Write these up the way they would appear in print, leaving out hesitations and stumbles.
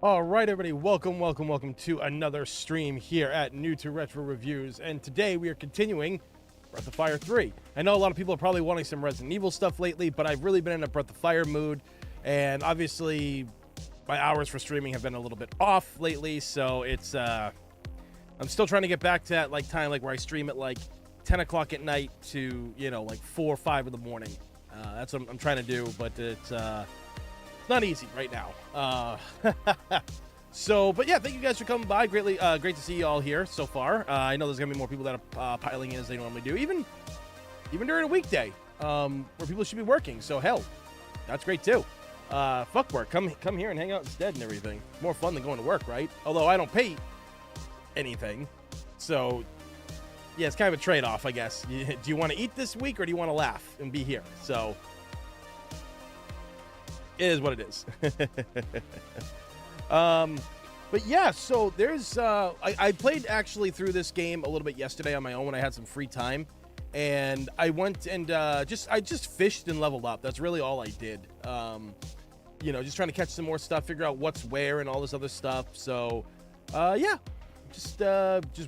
All right, everybody, welcome to another stream here at New to Retro Reviews. And today we are continuing Breath of Fire 3. I know a lot of people are probably wanting some Resident Evil stuff lately, but I've really been in a Breath of Fire mood. And obviously, my hours for streaming have been a little bit off lately, so it's, I'm still trying to get back to that, time, where I stream at, 10 o'clock at night to, 4 or 5 in the morning. That's what I'm trying to do, but it's, not easy right now. But yeah, thank you guys for coming by. Great to see you all here so far. I know there's gonna be more people that are piling in as they normally do, even during a weekday, where people should be working. So hell, that's great too. Fuck work. Come here and hang out instead and everything. It's more fun than going to work, right? Although I don't pay anything, so yeah, it's kind of a trade-off, I guess. Do you want to eat this week or do you want to laugh and be here? So it is what it is. But yeah, so there's I played actually through this game a little bit yesterday on my own when I had some free time, and I went and I just fished and leveled up. That's really all I did. Just trying to catch some more stuff, figure out what's where and all this other stuff. So yeah, just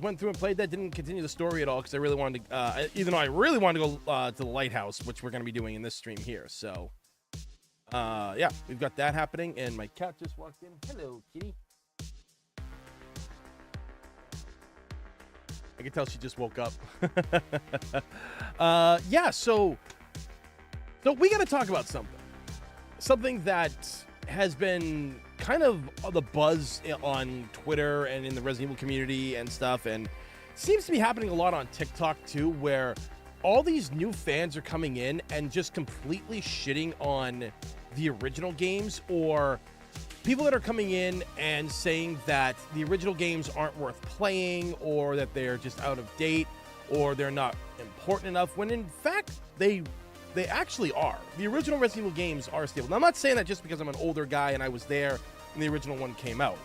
went through and played that. Didn't continue the story at all because I really wanted to even though I really wanted to go to the Lighthouse, which we're going to be doing in this stream here. So yeah, we've got that happening, and my cat just walked in. Hello, kitty. I can tell she just woke up. Yeah, so we got to talk about something that has been kind of the buzz on Twitter and in the Resident Evil community and stuff, and seems to be happening a lot on TikTok too, where all these new fans are coming in and just completely shitting on the original games, or people that are coming in and saying that the original games aren't worth playing, or that they're just out of date, or they're not important enough, when in fact they actually are. The original Resident Evil games are stable. Now, I'm not saying that just because I'm an older guy and I was there when the original one came out.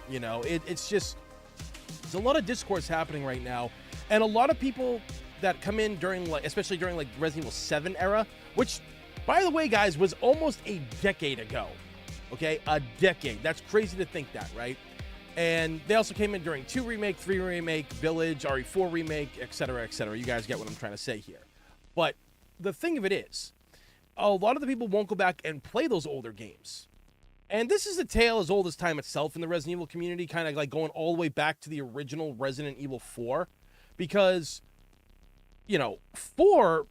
It's just, there's a lot of discourse happening right now, and a lot of people that come in during, especially during Resident Evil 7 era, which, by the way, guys, was almost a decade ago. Okay, a decade. That's crazy to think that, right? And they also came in during 2 remake, 3 remake, Village, RE4 remake, etc., etc. You guys get what I'm trying to say here. But the thing of it is, a lot of the people won't go back and play those older games. And this is a tale as old as time itself in the Resident Evil community, kind of going all the way back to the original Resident Evil 4, because 4,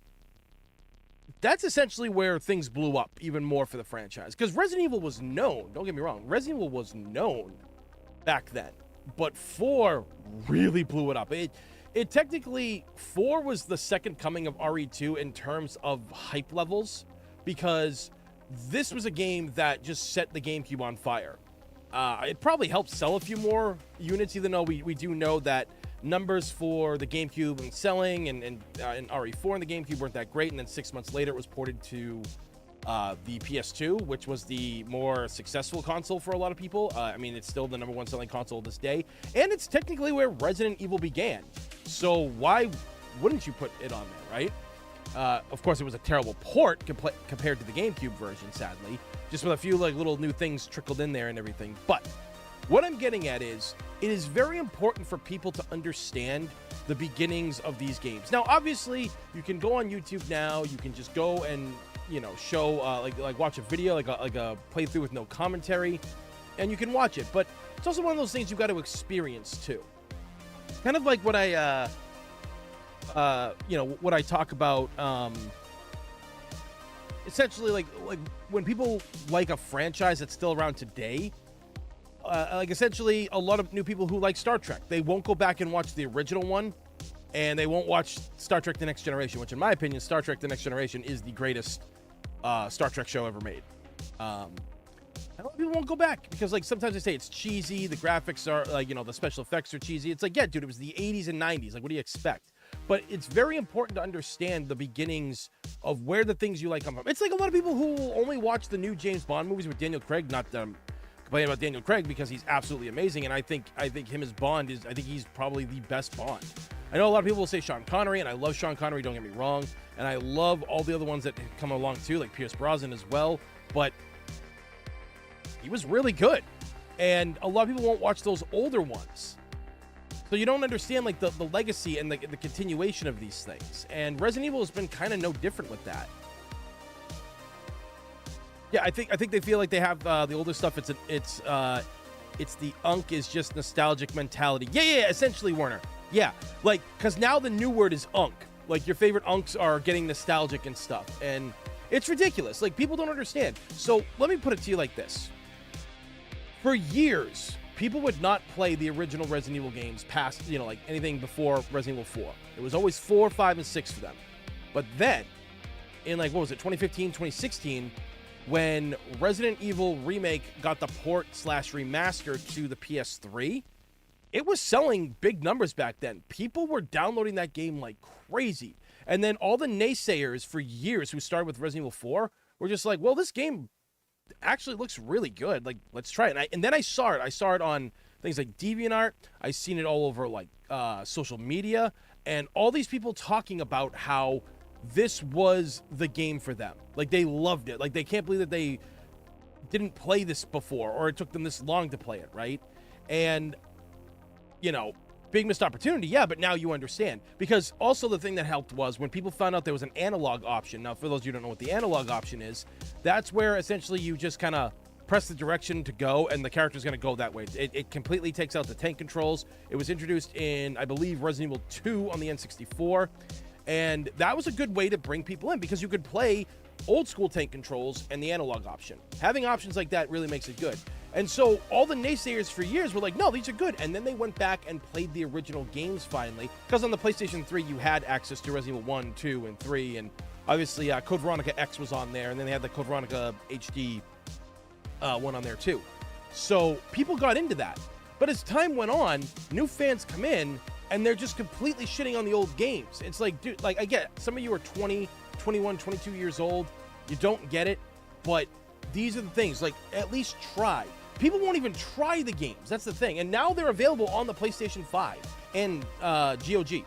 that's essentially where things blew up even more for the franchise. Because Resident Evil was known, don't get me wrong, Resident Evil was known back then. But 4 really blew it up. It technically, 4 was the second coming of RE2 in terms of hype levels, because this was a game that just set the GameCube on fire. It probably helped sell a few more units, even though we do know that numbers for the GameCube and selling and RE4 and the GameCube weren't that great, and then 6 months later it was ported to the PS2, which was the more successful console for a lot of people. It's still the #1 selling console this day, and it's technically where Resident Evil began. So why wouldn't you put it on there, right? Of course, it was a terrible port compared to the GameCube version, sadly, just with a few little new things trickled in there and everything. But what I'm getting at is, it is very important for people to understand the beginnings of these games. Now, obviously, you can go on YouTube now. You can just go and show watch a video like a playthrough with no commentary, and you can watch it. But it's also one of those things you've got to experience too. Kind of like what I what I talk about. Essentially, like when people like a franchise that's still around today. Essentially, a lot of new people who like Star Trek, they won't go back and watch the original one, and they won't watch Star Trek The Next Generation, which in my opinion, Star Trek The Next Generation is the greatest Star Trek show ever made. A lot of people won't go back because sometimes they say it's cheesy, the graphics are the special effects are cheesy. It's yeah, dude, it was the 80s and 90s. What do you expect? But it's very important to understand the beginnings of where the things you like come from. It's like a lot of people who only watch the new James Bond movies with Daniel Craig, not complaining about Daniel Craig because he's absolutely amazing, and I think him as Bond I think he's probably the best Bond. I know a lot of people will say Sean Connery, and I love Sean Connery, don't get me wrong, and I love all the other ones that come along too, like Pierce Brosnan as well, but he was really good. And a lot of people won't watch those older ones. So you don't understand like the legacy and the continuation of these things. And Resident Evil has been kind of no different with that. Yeah, I think they feel like they have the older stuff. It's the unk is just nostalgic mentality. Yeah, essentially, Warner. Yeah, like, because now the new word is unk. Like, your favorite unks are getting nostalgic and stuff. And it's ridiculous. Like, people don't understand. So let me put it to you like this. For years, people would not play the original Resident Evil games past, like anything before Resident Evil 4. It was always 4, 5, and 6 for them. But then, in 2015, 2016, when Resident Evil Remake got the port/remaster to the PS3, it was selling big numbers back then. People were downloading that game like crazy. And then all the naysayers for years who started with Resident Evil 4 were just like, well, this game actually looks really good. Like, let's try it. And then I saw it. I saw it on things like DeviantArt. I've seen it all over social media. And all these people talking about how this was the game for them. Like, they loved it. Like, they can't believe that they didn't play this before, or it took them this long to play it, right? And, big missed opportunity, yeah, but now you understand. Because also the thing that helped was when people found out there was an analog option. Now, for those of you who don't know what the analog option is, that's where essentially you just kind of press the direction to go, and the character's going to go that way. It completely takes out the tank controls. It was introduced in, I believe, Resident Evil 2 on the N64. And that was a good way to bring people in because you could play old school tank controls and the analog option. Having options like that really makes it good. And so all the naysayers for years were like, no, these are good. And then they went back and played the original games finally. Because on the PlayStation 3, you had access to Resident Evil 1, 2, and 3. And obviously, Code Veronica X was on there. And then they had the Code Veronica HD one on there too. So people got into that. But as time went on, new fans come in, and they're just completely shitting on the old games. It's like, dude, I get it. Some of you are 20, 21, 22 years old. You don't get it. But these are the things. Like, at least try. People won't even try the games. That's the thing. And now they're available on the PlayStation 5 and GOG.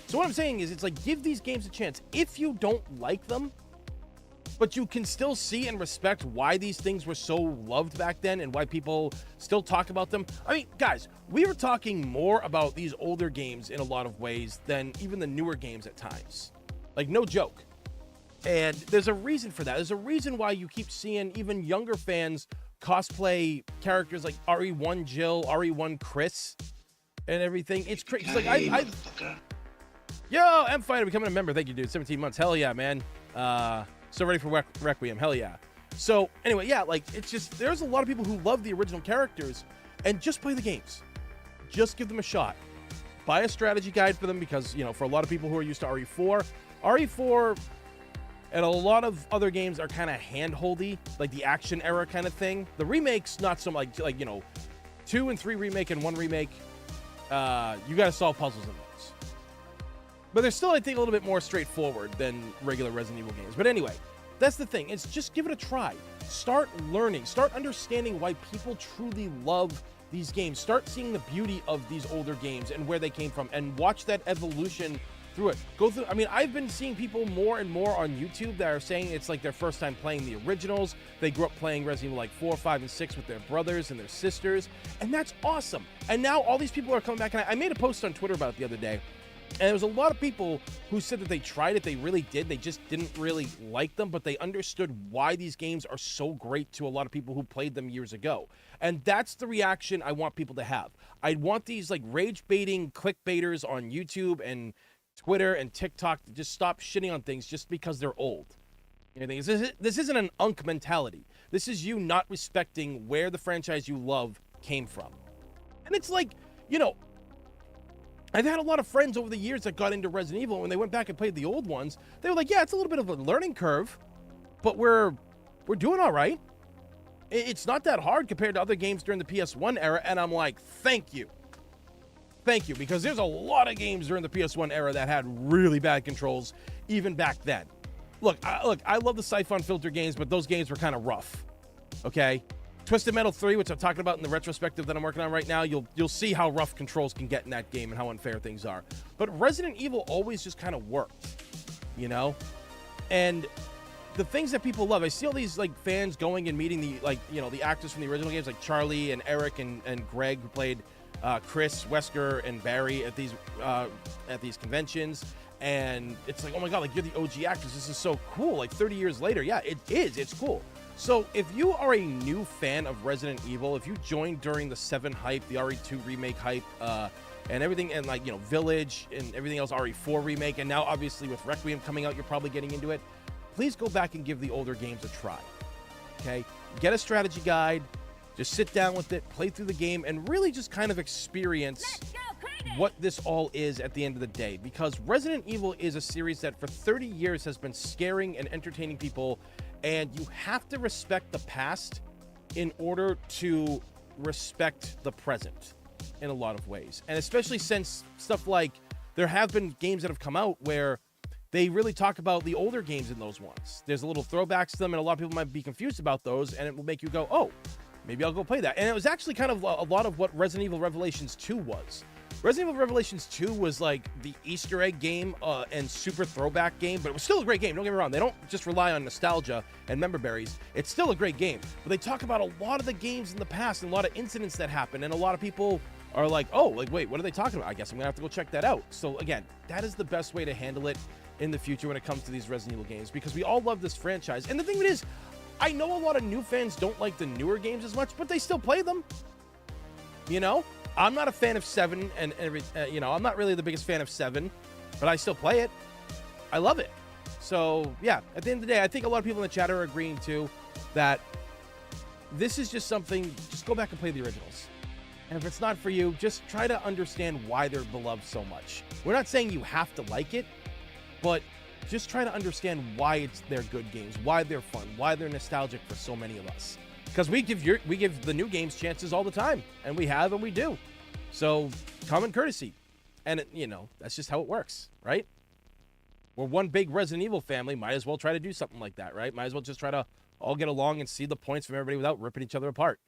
So what I'm saying is, it's like, give these games a chance. If you don't like them, but you can still see and respect why these things were so loved back then and why people still talk about them. I mean, guys, we were talking more about these older games in a lot of ways than even the newer games at times. Like, no joke. And there's a reason for that. There's a reason why you keep seeing even younger fans cosplay characters like RE1 Jill, RE1 Chris, and everything. It's crazy. It's like, yo, I'm fine becoming a member. Thank you, dude. 17 months. Hell yeah, man. So ready for Requiem. Hell yeah. So anyway, yeah, like, it's just, there's a lot of people who love the original characters, and just play the games. Just give them a shot. Buy a strategy guide for them because, for a lot of people who are used to RE4 and a lot of other games are kind of hand-holdy, like the action era kind of thing. The remakes, not so much, 2 and 3 remake and 1 remake, you got to solve puzzles in those. But they're still, I think, a little bit more straightforward than regular Resident Evil games. But anyway, that's the thing. It's just give it a try. Start learning. Start understanding why people truly love these games. Start seeing the beauty of these older games and where they came from, and watch that evolution through it. Go through. I mean, I've been seeing people more and more on YouTube that are saying it's like their first time playing the originals. They grew up playing Resident Evil 4, 5, and 6 with their brothers and their sisters, and that's awesome. And now all these people are coming back. And I made a post on Twitter about it the other day. And there was a lot of people who said that they tried it, they really did, they just didn't really like them, but they understood why these games are so great to a lot of people who played them years ago. And that's the reaction I want people to have. I want these like rage-baiting clickbaiters on YouTube and Twitter and TikTok to just stop shitting on things just because they're old. This isn't an unk mentality. This is you not respecting where the franchise you love came from. And it's like, I've had a lot of friends over the years that got into Resident Evil. When they went back and played the old ones, they were like, yeah, it's a little bit of a learning curve, but we're doing all right. It's not that hard compared to other games during the PS1 era. And I'm like, thank you. Thank you, because there's a lot of games during the PS1 era that had really bad controls, even back then. Look, I love the Siphon Filter games, but those games were kind of rough, okay? Twisted Metal 3, which I'm talking about in the retrospective that I'm working on right now, you'll see how rough controls can get in that game and how unfair things are. But Resident Evil always just kind of worked, And the things that people love. I see all these like fans going and meeting the the actors from the original games, like Charlie and Eric and Greg, who played Chris, Wesker, and Barry at these conventions. And it's like, oh my god, like you're the OG actors. This is so cool. Like 30 years later, yeah, it is. It's cool. So if you are a new fan of Resident Evil, if you joined during the 7 hype, the RE2 remake hype, and everything, and like, Village and everything else, RE4 remake, and now obviously with Requiem coming out, you're probably getting into it, please go back and give the older games a try. Okay? Get a strategy guide, just sit down with it, play through the game, and really just kind of experience what this all is at the end of the day. Because Resident Evil is a series that for 30 years has been scaring and entertaining people, and you have to respect the past in order to respect the present in a lot of ways. And especially since stuff like, there have been games that have come out where they really talk about the older games in those ones. There's a little throwbacks to them, and a lot of people might be confused about those, and it will make you go, oh, maybe I'll go play that. And it was actually kind of a lot of what Resident Evil Revelations 2 was. Resident Evil Revelations 2 was like the Easter egg game and super throwback game, but it was still a great game. Don't get me wrong. They don't just rely on nostalgia and member berries. It's still a great game. But they talk about a lot of the games in the past and a lot of incidents that happened, and a lot of people are like, oh, like, wait, what are they talking about? I guess I'm going to have to go check that out. So again, that is the best way to handle it in the future when it comes to these Resident Evil games, because we all love this franchise. And the thing is, I know a lot of new fans don't like the newer games as much, but they still play them. I'm not a fan of 7, and I'm not really the biggest fan of 7, but I still play it. I love it. So, yeah, at the end of the day, I think a lot of people in the chat are agreeing, too, that this is just something, just go back and play the originals. And if it's not for you, just try to understand why they're beloved so much. We're not saying you have to like it, but just try to understand why they're good games, why they're fun, why they're nostalgic for so many of us. Because we give the new games chances all the time, and we have and we do. So, common courtesy. And, that's just how it works, right? We're one big Resident Evil family. Might as well try to do something like that, right? Might as well just try to all get along and see the points from everybody without ripping each other apart.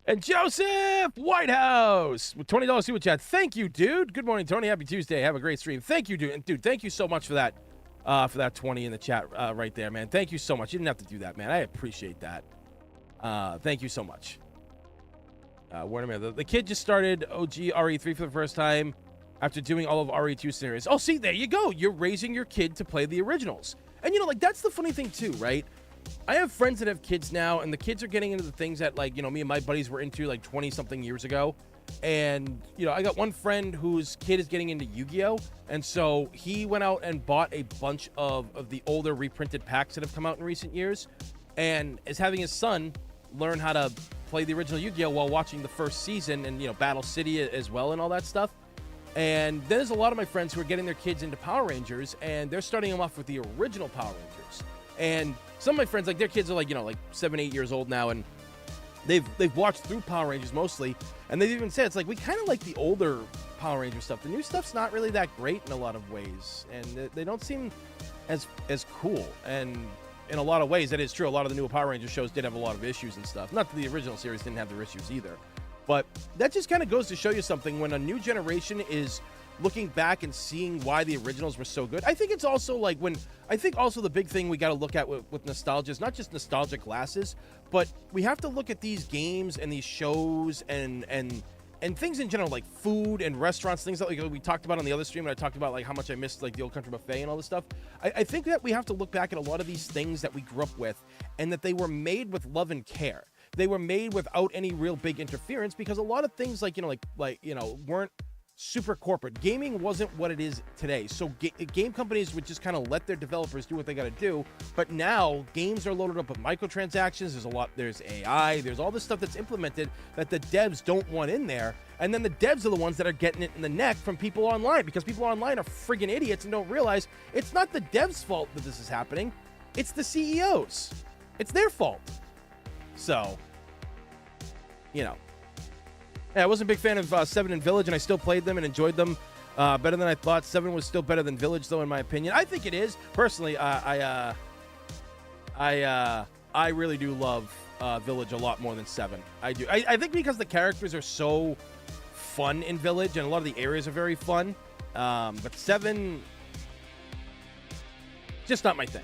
And Joseph Whitehouse with $20 super chat. Thank you, dude. Good morning, Tony. Happy Tuesday. Have a great stream. Thank you, dude. And, dude, thank you so much for that. For that 20 in the chat right there, man. Thank you so much. You didn't have to do that, man. I appreciate that. Thank you so much. Wait a minute. The kid just started OG RE3 for the first time after doing all of RE2 series. Oh, see, there you go. You're raising your kid to play the originals. And, that's the funny thing, too, right? I have friends that have kids now, and the kids are getting into the things that, like, me and my buddies were into, like, 20-something years ago. And, I got one friend whose kid is getting into Yu-Gi-Oh! And so he went out and bought a bunch of the older reprinted packs that have come out in recent years, and is having his son learn how to play the original Yu-Gi-Oh! While watching the first season, and, Battle City as well and all that stuff. And there's a lot of my friends who are getting their kids into Power Rangers, and they're starting them off with the original Power Rangers. And some of my friends, like, their kids are like, like 7, 8 years old now, and they've watched through Power Rangers mostly, and they've even said, it's like, we kind of like the older Power Ranger stuff. The new stuff's not really that great in a lot of ways, and they don't seem as cool. And in a lot of ways, that is true. A lot of the newer Power Ranger shows did have a lot of issues and stuff. Not that the original series didn't have their issues either. But that just kind of goes to show you something. When a new generation is looking back and seeing why the originals were so good, I think it's also like also the big thing we got to look at with nostalgia is not just nostalgic glasses, but we have to look at these games and these shows and things in general, like food and restaurants, things that, like, we talked about on the other stream, and I talked about, like, how much I missed, like, the Old Country Buffet and all this stuff. I think that we have to look back at a lot of these things that we grew up with, and that they were made with love and care. They were made without any real big interference, because a lot of things, like, weren't super corporate. Gaming wasn't what it is today. So game companies would just kind of let their developers do what they got to do. But now games are loaded up with microtransactions. There's AI. There's all this stuff that's implemented that the devs don't want in there. And then the devs are the ones that are getting it in the neck from people online, because people online are friggin' idiots and don't realize it's not the devs' fault that this is happening. It's the CEOs. It's their fault. So, Yeah, I wasn't a big fan of 7 and Village, and I still played them and enjoyed them better than I thought. 7 was still better than Village, though, in my opinion. I think it is. Personally, I really do love Village a lot more than 7. I do. I think because the characters are so fun in Village, and a lot of the areas are very fun. But 7, Just not my thing.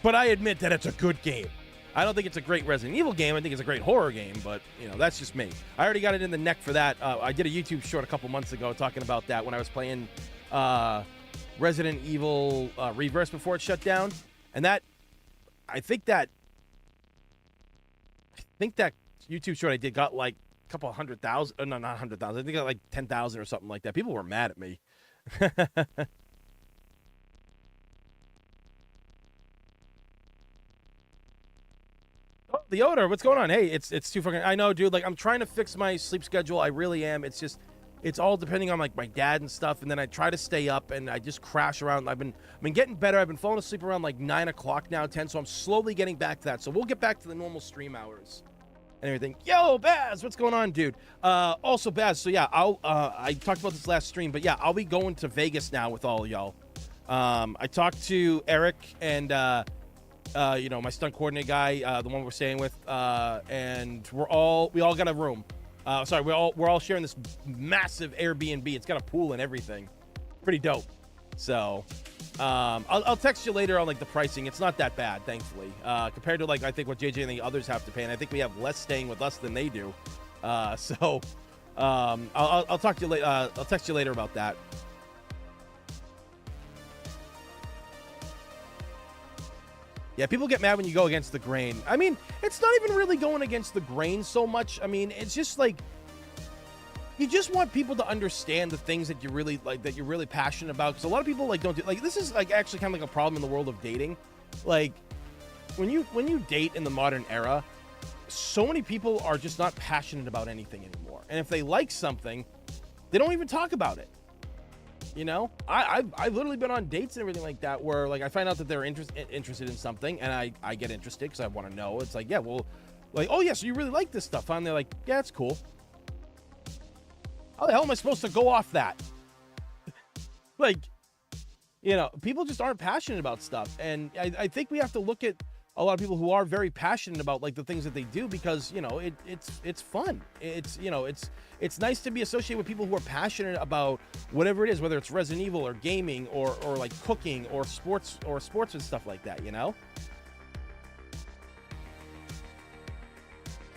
But I admit that it's a good game. I don't think it's a great Resident Evil game. I think it's a great horror game, but, you know, that's just me. I already got it in the neck for that. I did a YouTube short a couple months ago talking about that when I was playing Resident Evil Reverse before it shut down. And that, I think that YouTube short I did got like a couple 100,000. No, not 100,000. I think it got like 10,000 or something like that. People were mad at me. Oh, the odor. What's going on? Hey, it's too fucking. I know, dude. Like, I'm trying to fix my sleep schedule. I really am. It's just, it's all depending on like my dad and stuff. And then I try to stay up, and I just crash around. I've been getting better. I've been falling asleep around like 9 o'clock now, 10. So I'm slowly getting back to that. So we'll get back to the normal stream hours and everything. Yo, Baz, what's going on, dude? Also, Baz. So yeah, I talked about this last stream, but yeah, I'll be going to Vegas now with all of y'all. I talked to Eric and you know, my stunt coordinator guy, the one we're staying with, and we all got a room. Sorry, we're all sharing this massive Airbnb. It's got a pool and everything. Pretty dope. So, I'll text you later on like the pricing. It's not that bad, thankfully, compared to like I think what JJ and the others have to pay. And I think we have less staying with us than they do. So, I'll talk to you later. I'll text you later about that. Yeah, people get mad when you go against the grain. I mean, it's not even really going against the grain so much. I mean, it's just like, you just want people to understand the things that you really like, that you're really passionate about. Because a lot of people like don't do, like, this is like actually kind of like a problem in the world of dating. Like, when you date in the modern era, so many people are just not passionate about anything anymore. And if they like something, they don't even talk about it. You know, I've literally been on dates and everything like that where like I find out that they're interested in something, and I get interested because I want to know. It's like, yeah, well, like, oh yeah, so you really like this stuff, huh? And they're like, yeah, it's cool. How the hell am I supposed to go off that? Like, you know, people just aren't passionate about stuff, and I think we have to look at a lot of people who are very passionate about like the things that they do, because, you know, it's fun. It's, you know, it's nice to be associated with people who are passionate about whatever it is, whether it's Resident Evil or gaming or like cooking or sports and stuff like that, you know?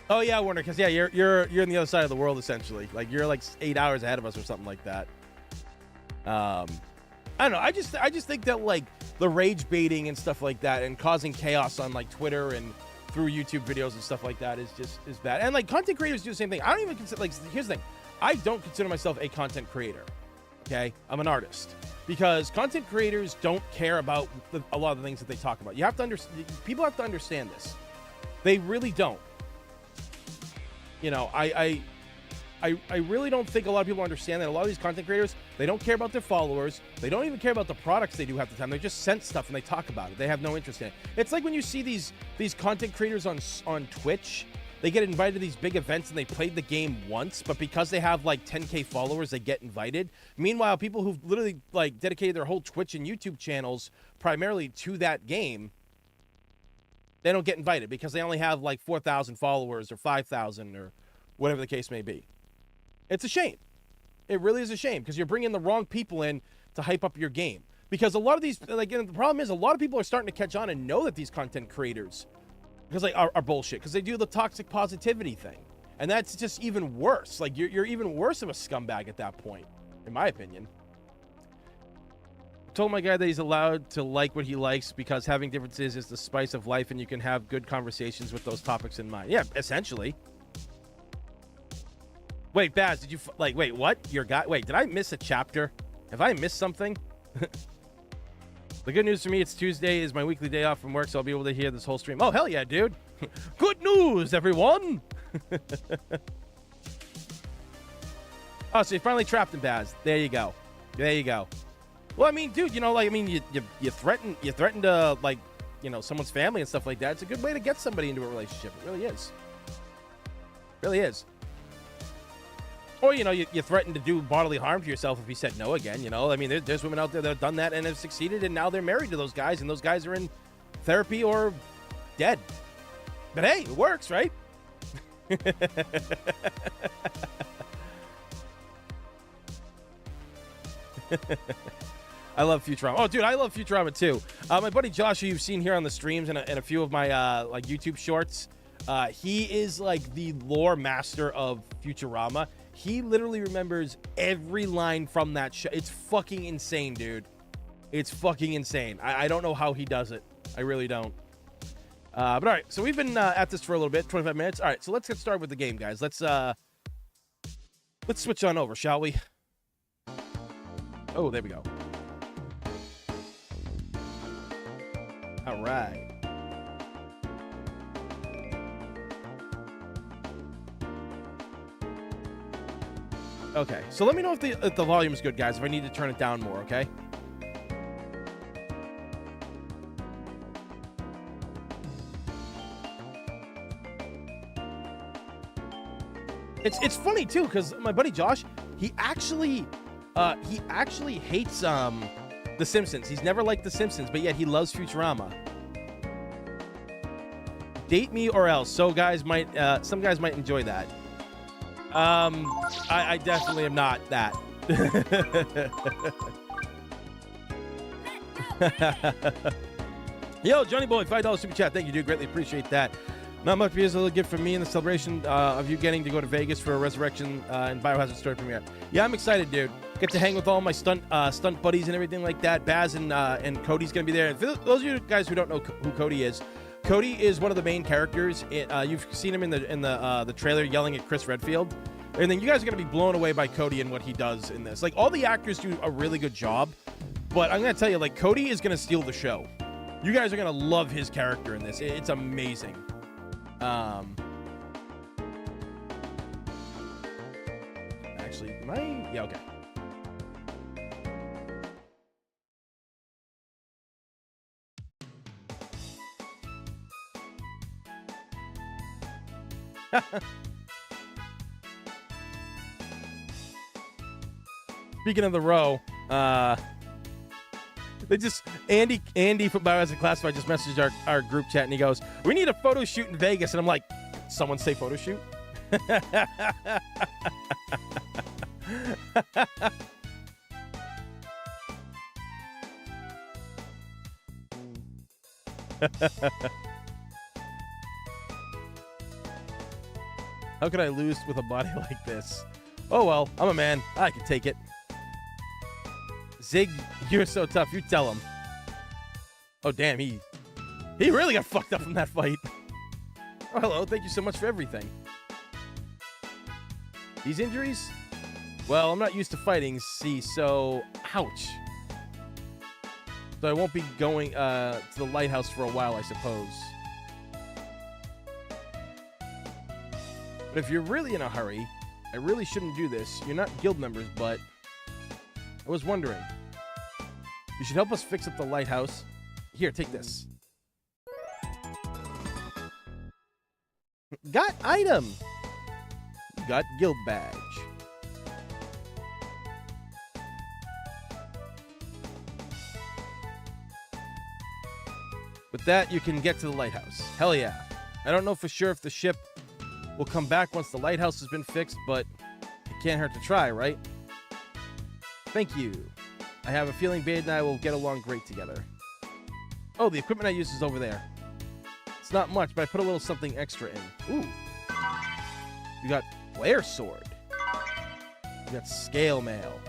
Oh yeah, Warner, because yeah, you're in the other side of the world essentially. Like, you're like 8 hours ahead of us or something like that. I don't know. I just think that like the rage baiting and stuff like that and causing chaos on like Twitter and through YouTube videos and stuff like that is bad. And like content creators do the same thing. I don't even consider, like, here's the thing. I don't consider myself a content creator. Okay? I'm an artist. Because content creators don't care about a lot of the things that they talk about. You have to understand, people have to understand this. They really don't. You know, I really don't think a lot of people understand that a lot of these content creators, they don't care about their followers. They don't even care about the products they do half the time. They just sent stuff and they talk about it. They have no interest in it. It's like when you see these content creators on Twitch, they get invited to these big events and they played the game once, but because they have like 10K followers, they get invited. Meanwhile, people who've literally like dedicated their whole Twitch and YouTube channels primarily to that game, they don't get invited because they only have like 4,000 followers or 5,000 or whatever the case may be. It's a shame. It really is a shame, because you're bringing the wrong people in to hype up your game. Because a lot of these, like, the problem is a lot of people are starting to catch on and know that these content creators, because like are bullshit, because they do the toxic positivity thing, and that's just even worse. Like, you're even worse of a scumbag at that point, in my opinion. I told my guy that he's allowed to like what he likes because having differences is the spice of life, and you can have good conversations with those topics in mind. Yeah, essentially. Wait, Baz, did you, like, wait, what? Your guy, wait, did I miss a chapter? Have I missed something? The good news for me, it's Tuesday, is my weekly day off from work, so I'll be able to hear this whole stream. Oh, hell yeah, dude. Good news, everyone. Oh, so you finally trapped him, Baz. There you go. There you go. Well, I mean, dude, you know, like, I mean, you threaten to, like, you know, someone's family and stuff like that. It's a good way to get somebody into a relationship. It really is. It really is. Or, you know, you threaten to do bodily harm to yourself if you said no again, you know? I mean, there's women out there that have done that and have succeeded, and now they're married to those guys, and those guys are in therapy or dead. But hey, it works, right? I love Futurama. Oh, dude, I love Futurama too. My buddy Josh, who you've seen here on the streams and a few of my like YouTube shorts, he is like the lore master of Futurama. He literally remembers every line from that show. It's fucking insane, dude. It's fucking insane. I don't know how he does it. I really don't. But all right, so we've been at this for a little bit, 25 minutes. All right, so let's get started with the game, guys. Let's switch on over, shall we? Oh, there we go. All right. Okay, so let me know if the volume is good, guys, if I need to turn it down more, okay? It's funny too, because my buddy Josh, he actually hates The Simpsons. He's never liked The Simpsons, but yet he loves Futurama. Date me or else. So guys might some guys might enjoy that. I definitely am not that. Yo, Johnny Boy, $5 super chat. Thank you, dude. Greatly appreciate that. Not much, because a little gift from me in the celebration of you getting to go to Vegas for a Resurrection and Biohazard story premiere. Yeah, I'm excited, dude. Get to hang with all my stunt buddies and everything like that. Baz and Cody's gonna be there. And for those of you guys who don't know who Cody is one of the main characters. You've seen him in the trailer yelling at Chris Redfield. And then you guys are gonna be blown away by Cody and what he does in this. Like, all the actors do a really good job, but I'm gonna tell you, like, Cody is gonna steal the show. You guys are gonna love his character in this. It's amazing. Actually, yeah, okay. Speaking of the row, they just Andy from Biohazard Classified just messaged our group chat, and he goes, "We need a photo shoot in Vegas," and I'm like, "Someone say photo shoot." How could I lose with a body like this? Oh well, I'm a man. I can take it. Zig, you're so tough. You tell him. Oh, damn, he really got fucked up from that fight. Oh, hello. Thank you so much for everything. These injuries? Well, I'm not used to fighting, see, so ouch. So I won't be going to the Lighthouse for a while, I suppose. But if you're really in a hurry, I really shouldn't do this. You're not guild members, but I was wondering. You should help us fix up the Lighthouse. Here, take this. Got item. Got guild badge. With that, you can get to the Lighthouse. Hell yeah. I don't know for sure if the ship will come back once the Lighthouse has been fixed, but it can't hurt to try, right? Thank you. I have a feeling Beyd and I will get along great together. Oh, the equipment I use is over there. It's not much, but I put a little something extra in. Ooh. You got flare sword. You got scale mail.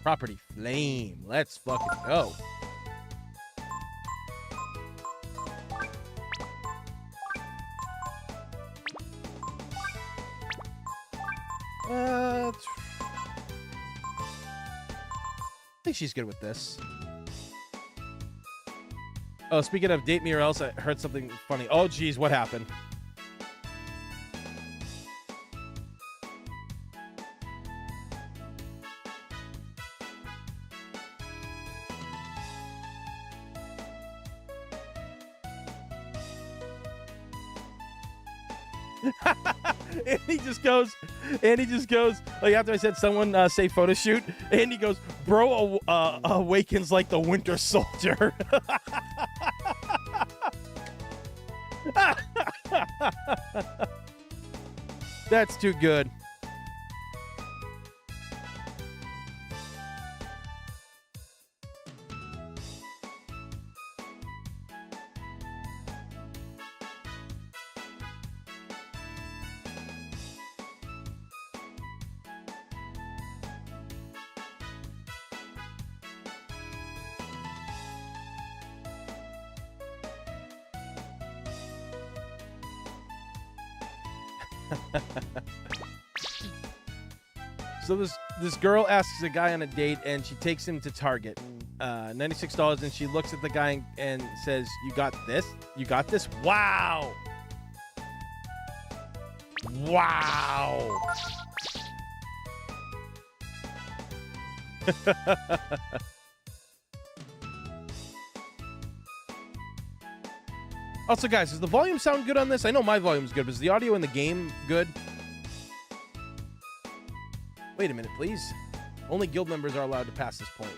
Property flame. Let's fucking go. I think she's good with this. Oh, speaking of date me or else, I heard something funny. Oh, geez, what happened? And he just goes, like, after I said someone say photo shoot, and he goes, bro awakens like the Winter Soldier. That's too good. So this girl asks a guy on a date, and she takes him to Target, $96, and she looks at the guy and says, "You got this? You got this? Wow, wow." Also, guys, does the volume sound good on this? I know my volume's good, but is the audio in the game good? Wait a minute, please. Only guild members are allowed to pass this point.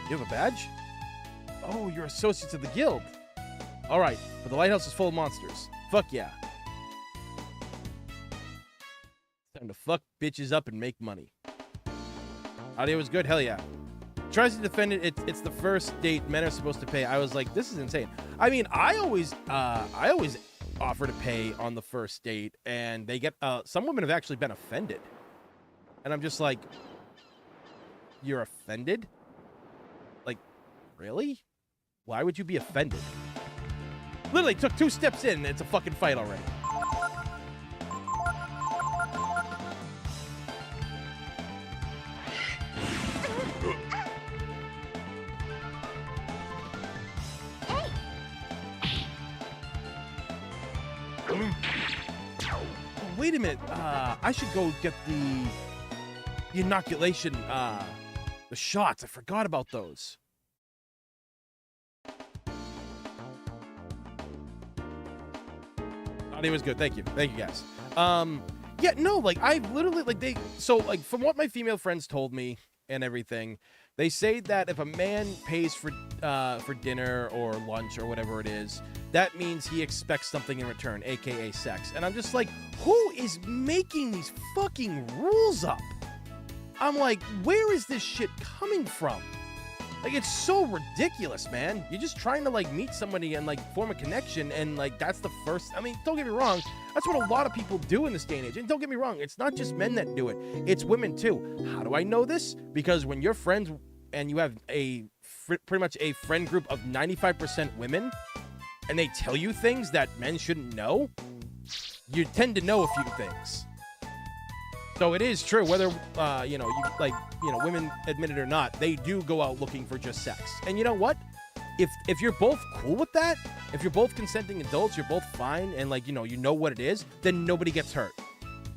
You have a badge? Oh, you're associates of the guild. All right, but the lighthouse is full of monsters. Fuck yeah. Time to fuck bitches up and make money. Audio is good? Hell yeah. Tries to defend it. It's the first date. Men are supposed to pay. I was like, this is insane. I mean, I always offer to pay on the first date, and they get some women have actually been offended, and I'm just like, you're offended? Like, really? Why would you be offended? Literally took 2 steps in, and it's a fucking fight already. Wait a minute. I should go get the inoculation, the shots. I forgot about those. Audio was good. Thank you. Thank you, guys. Yeah, no, like, I literally, like, so, like, from what my female friends told me and everything, they say that if a man pays for dinner or lunch or whatever it is, that means he expects something in return, aka sex. And I'm just like, who is making these fucking rules up? I'm like, where is this shit coming from? Like, it's so ridiculous, man. You're just trying to, like, meet somebody and, like, form a connection, and, like, that's the first... I mean, don't get me wrong. That's what a lot of people do in this day and age. And don't get me wrong, it's not just men that do it. It's women, too. How do I know this? Because when you're friends and you have pretty much a friend group of 95% women, and they tell you things that men shouldn't know, you tend to know a few things. So it is true, whether, women admit it or not, they do go out looking for just sex. And you know what? If you're both cool with that, if you're both consenting adults, you're both fine, and, like, you know what it is, then nobody gets hurt.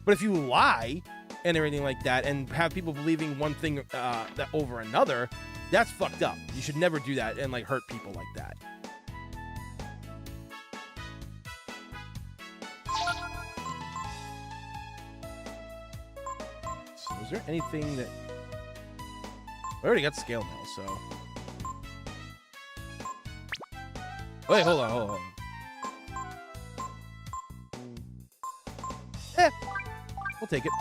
But if you lie and everything like that and have people believing one thing that over another, that's fucked up. You should never do that and, like, hurt people like that. Is there anything that... I already got scale mail, so... Wait, hold on. We'll take it.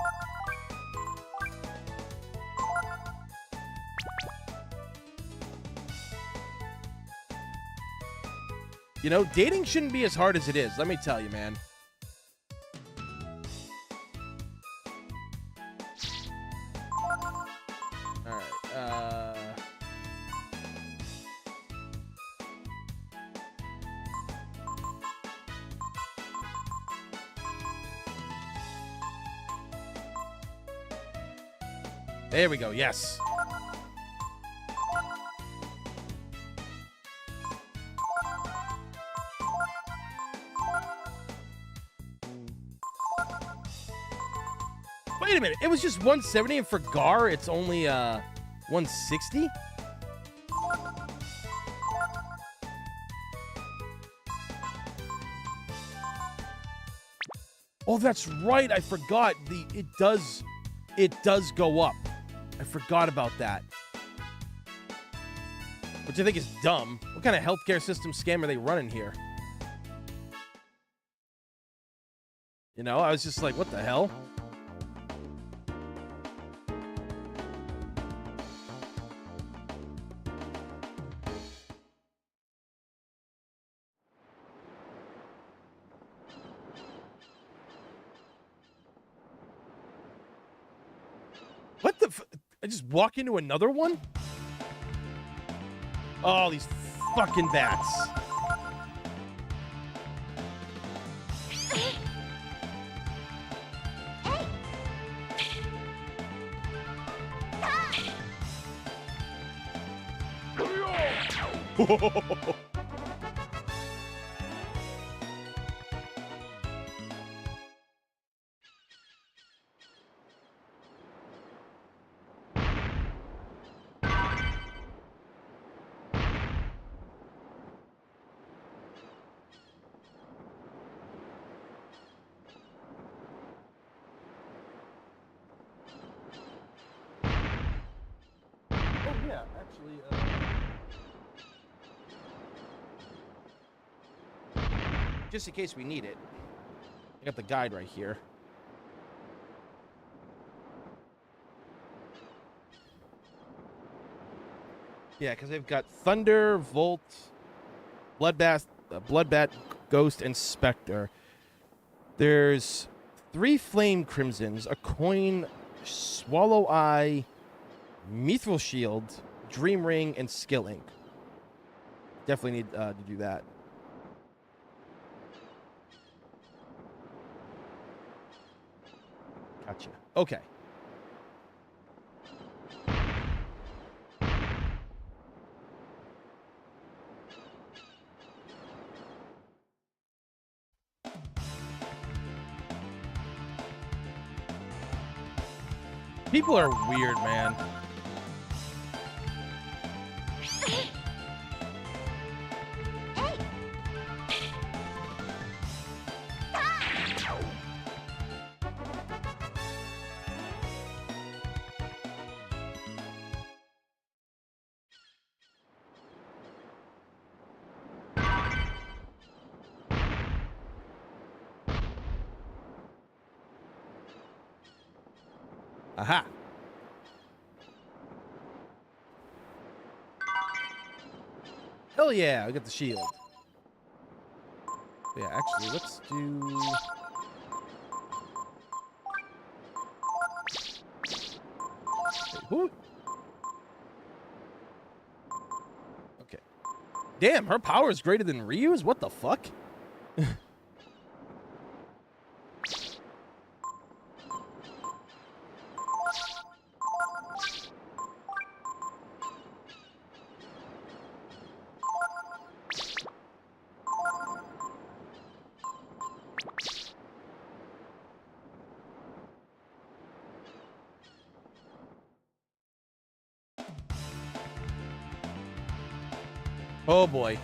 You know, dating shouldn't be as hard as it is, let me tell you, man. There we go, yes. Wait a minute, it was just 170 and for Gar it's only 160? Oh, that's right, I forgot. It does go up. I forgot about that. Which I think is dumb. What kind of healthcare system scam are they running here? You know, I was just like, what the hell? What the I just walk into another one? Oh, these fucking bats. Yeah, actually, just in case we need it, I got the guide right here. Yeah, because they've got Thunder, Volt, Bloodbat, Ghost, and Spectre. There's 3 Flame Crimsons, a Coin, Swallow Eye, Mithril Shield, Dream Ring, and Skill Ink. Definitely need to do that. Gotcha. Okay. People are weird, man. Aha. Hell yeah, I got the shield. Yeah, actually, let's do... Wait, okay. Damn, her power is greater than Ryu's? What the fuck? Oh boy.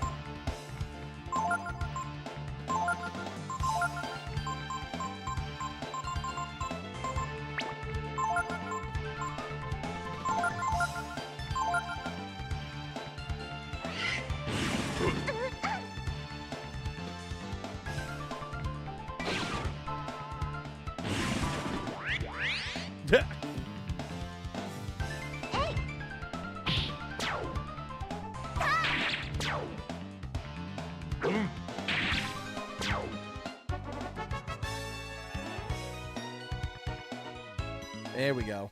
There we go.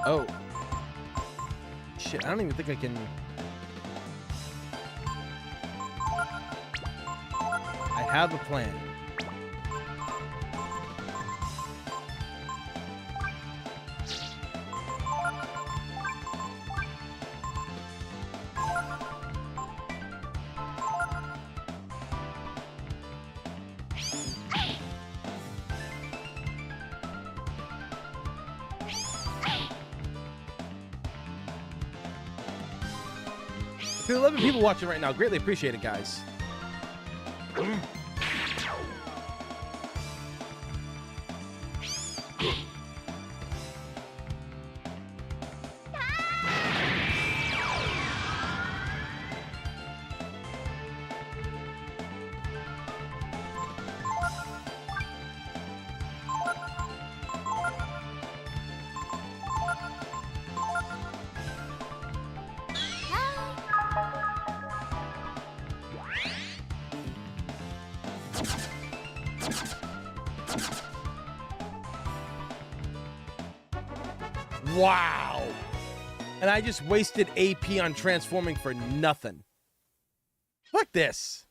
Oh. Shit, I don't even think I can... I have a plan. To 11 people watching right now. Greatly appreciate it, guys. Wow. And I just wasted AP on transforming for nothing. Fuck this.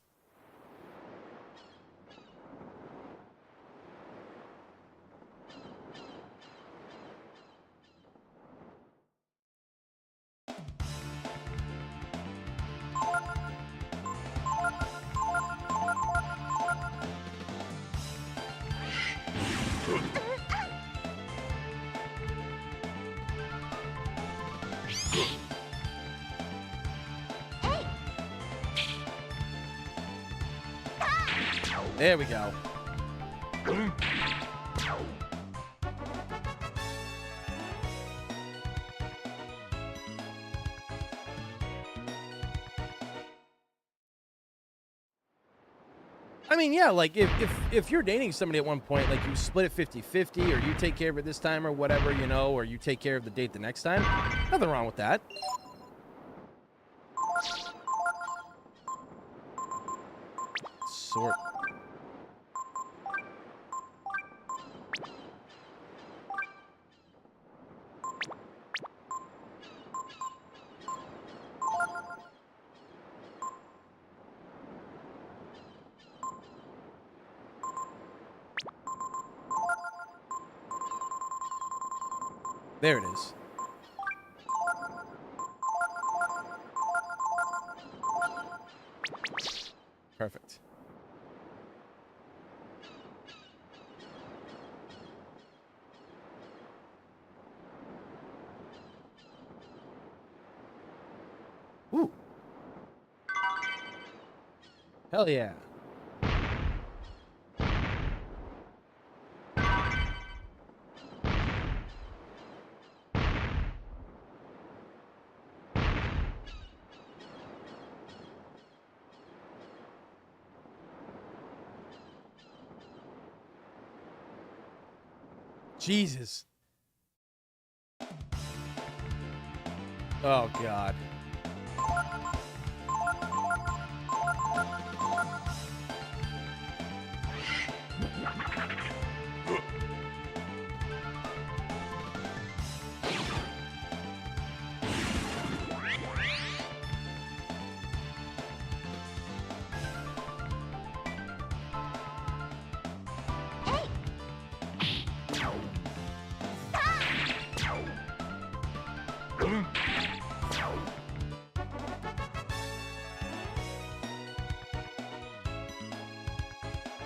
There we go. I mean, yeah, like if you're dating somebody at one point, like you split it 50-50, or you take care of it this time or whatever, you know, or you take care of the date the next time, nothing wrong with that. Sort. There it is. Perfect. Ooh. Hell yeah. Jesus. Oh, God.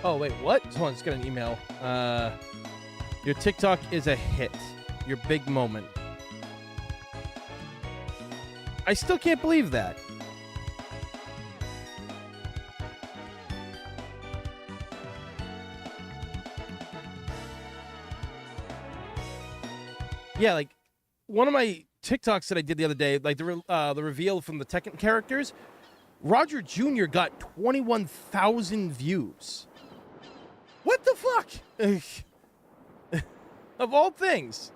Oh, wait, what? Hold on, let's get an email. Your TikTok is a hit. Your big moment. I still can't believe that. Yeah, like, one of my TikToks that I did the other day, like the reveal from the Tekken characters, Roger Jr. got 21,000 views. What the fuck? Of all things.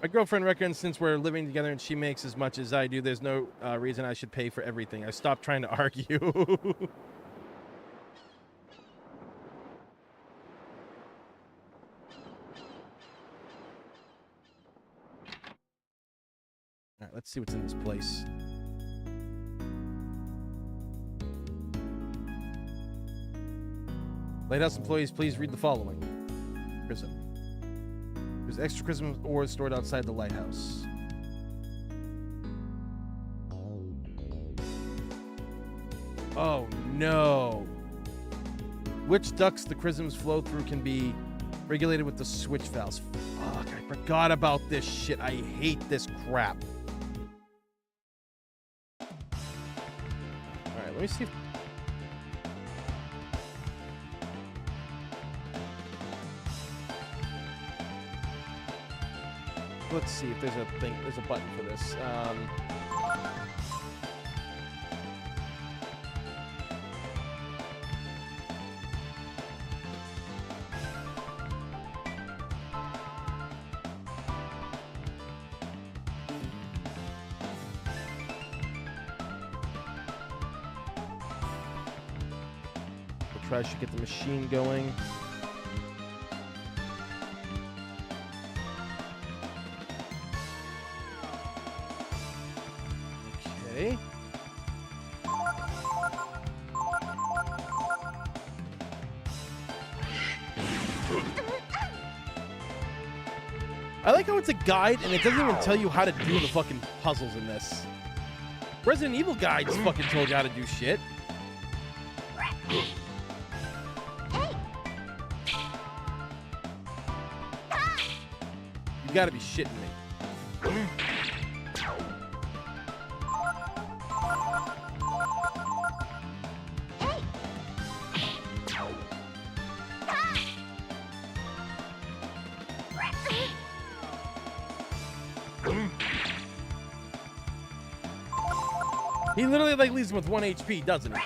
My girlfriend reckons since we're living together and she makes as much as I do, there's no reason I should pay for everything. I stopped trying to argue. All right, let's see what's in this place. Lighthouse employees, please read the following. Prism. There's extra Christmas ores stored outside the lighthouse. Oh no. Which ducts the chrisms flow through can be Regulated with the switch valves. Fuck, I forgot about this shit. I hate this crap. Alright, let me see if... Let's see if there's a button for this. We'll try to get the machine going. Okay. I like how it's a guide and it doesn't even tell you how to do the fucking puzzles in this. Resident Evil guides fucking told you how to do shit. You gotta be shitting me. He literally like leaves him with 1 HP, doesn't he?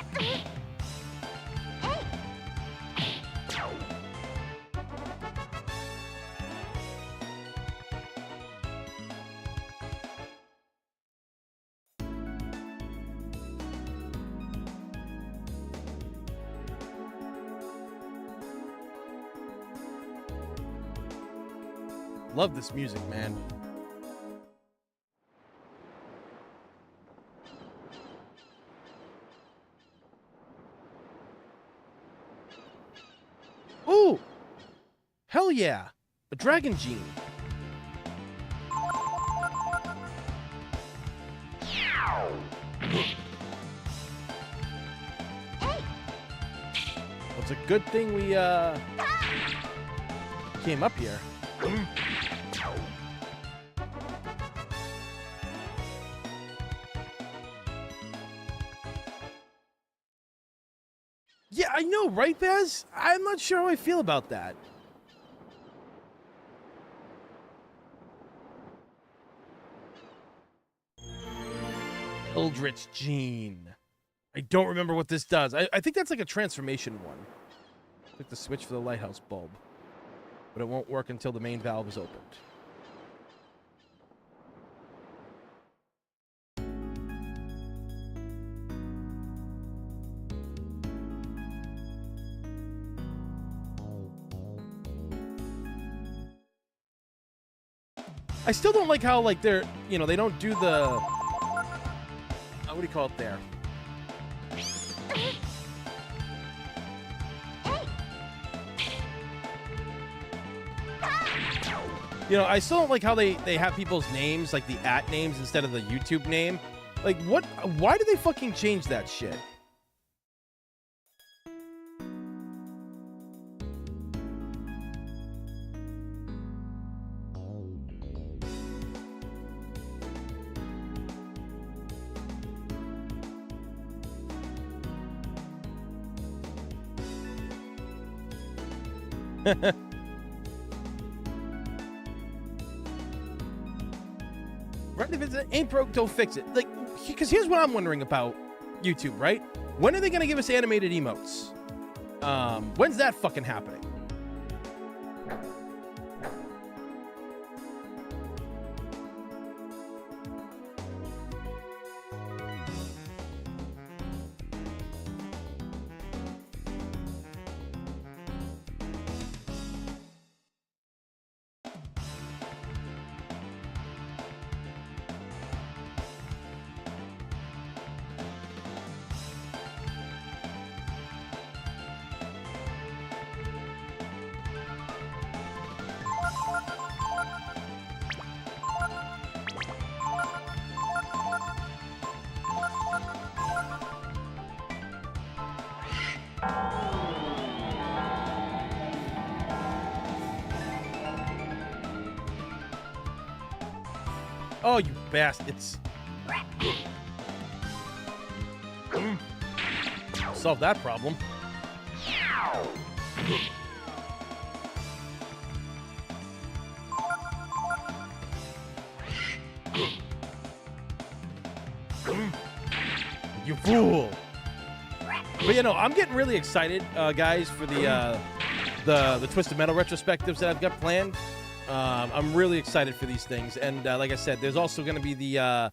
Love this music, man. Ooh! Hell yeah! A dragon gene. Well, it's a good thing we came up here. Yeah, I know, right, Baz? I'm not sure how I feel about that. Eldritch Gene. I don't remember what this does. I think that's like a transformation one. Click the switch for the lighthouse bulb. But it won't work until the main valve is opened. I still don't like how, like, they're, you know, they don't do the... what do you call it there? You know, I still don't like how they have people's names, like the @names instead of the YouTube name. Like, what? Why did they fucking change that shit? Right, if it ain't broke, don't fix it. Like, because here's what I'm wondering about YouTube, right? When are they gonna give us animated emotes? When's that fucking happening? Oh, you bastards. Solve that problem. You fool. But you know, I'm getting really excited, guys, for the Twisted Metal retrospectives that I've got planned. I'm really excited for these things, and like I said, there's also going to be the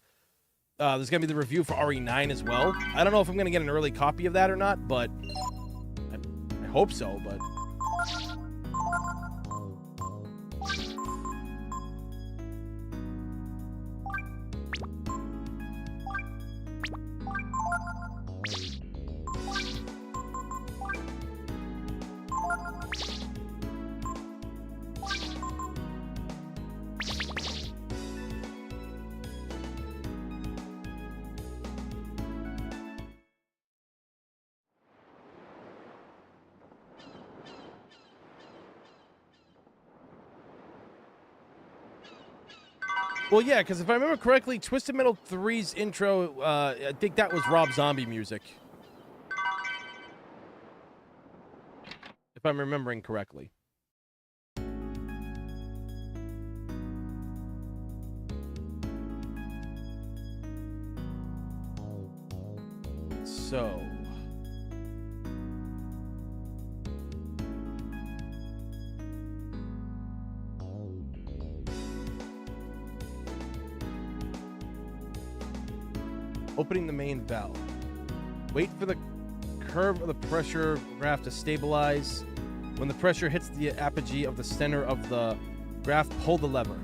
review for RE9 as well. I don't know if I'm going to get an early copy of that or not, but I hope so. But well, yeah, because if I remember correctly, Twisted Metal 3's intro, I think that was Rob Zombie music. If I'm remembering correctly. So... opening the main valve. Wait for the curve of the pressure graph to stabilize. When the pressure hits the apogee of the center of the graph, pull the lever.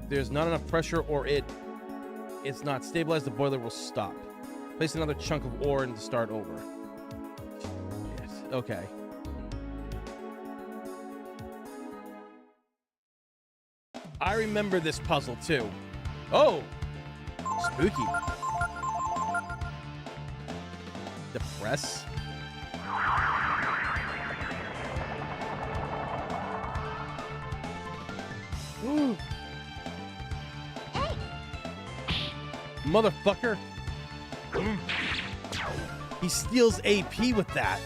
If there's not enough pressure or it's not stabilized, the boiler will stop. Place another chunk of ore in to start over. Yes. Okay. I remember this puzzle too. Oh! Spooky. Depress. Ooh. Motherfucker. He steals AP with that.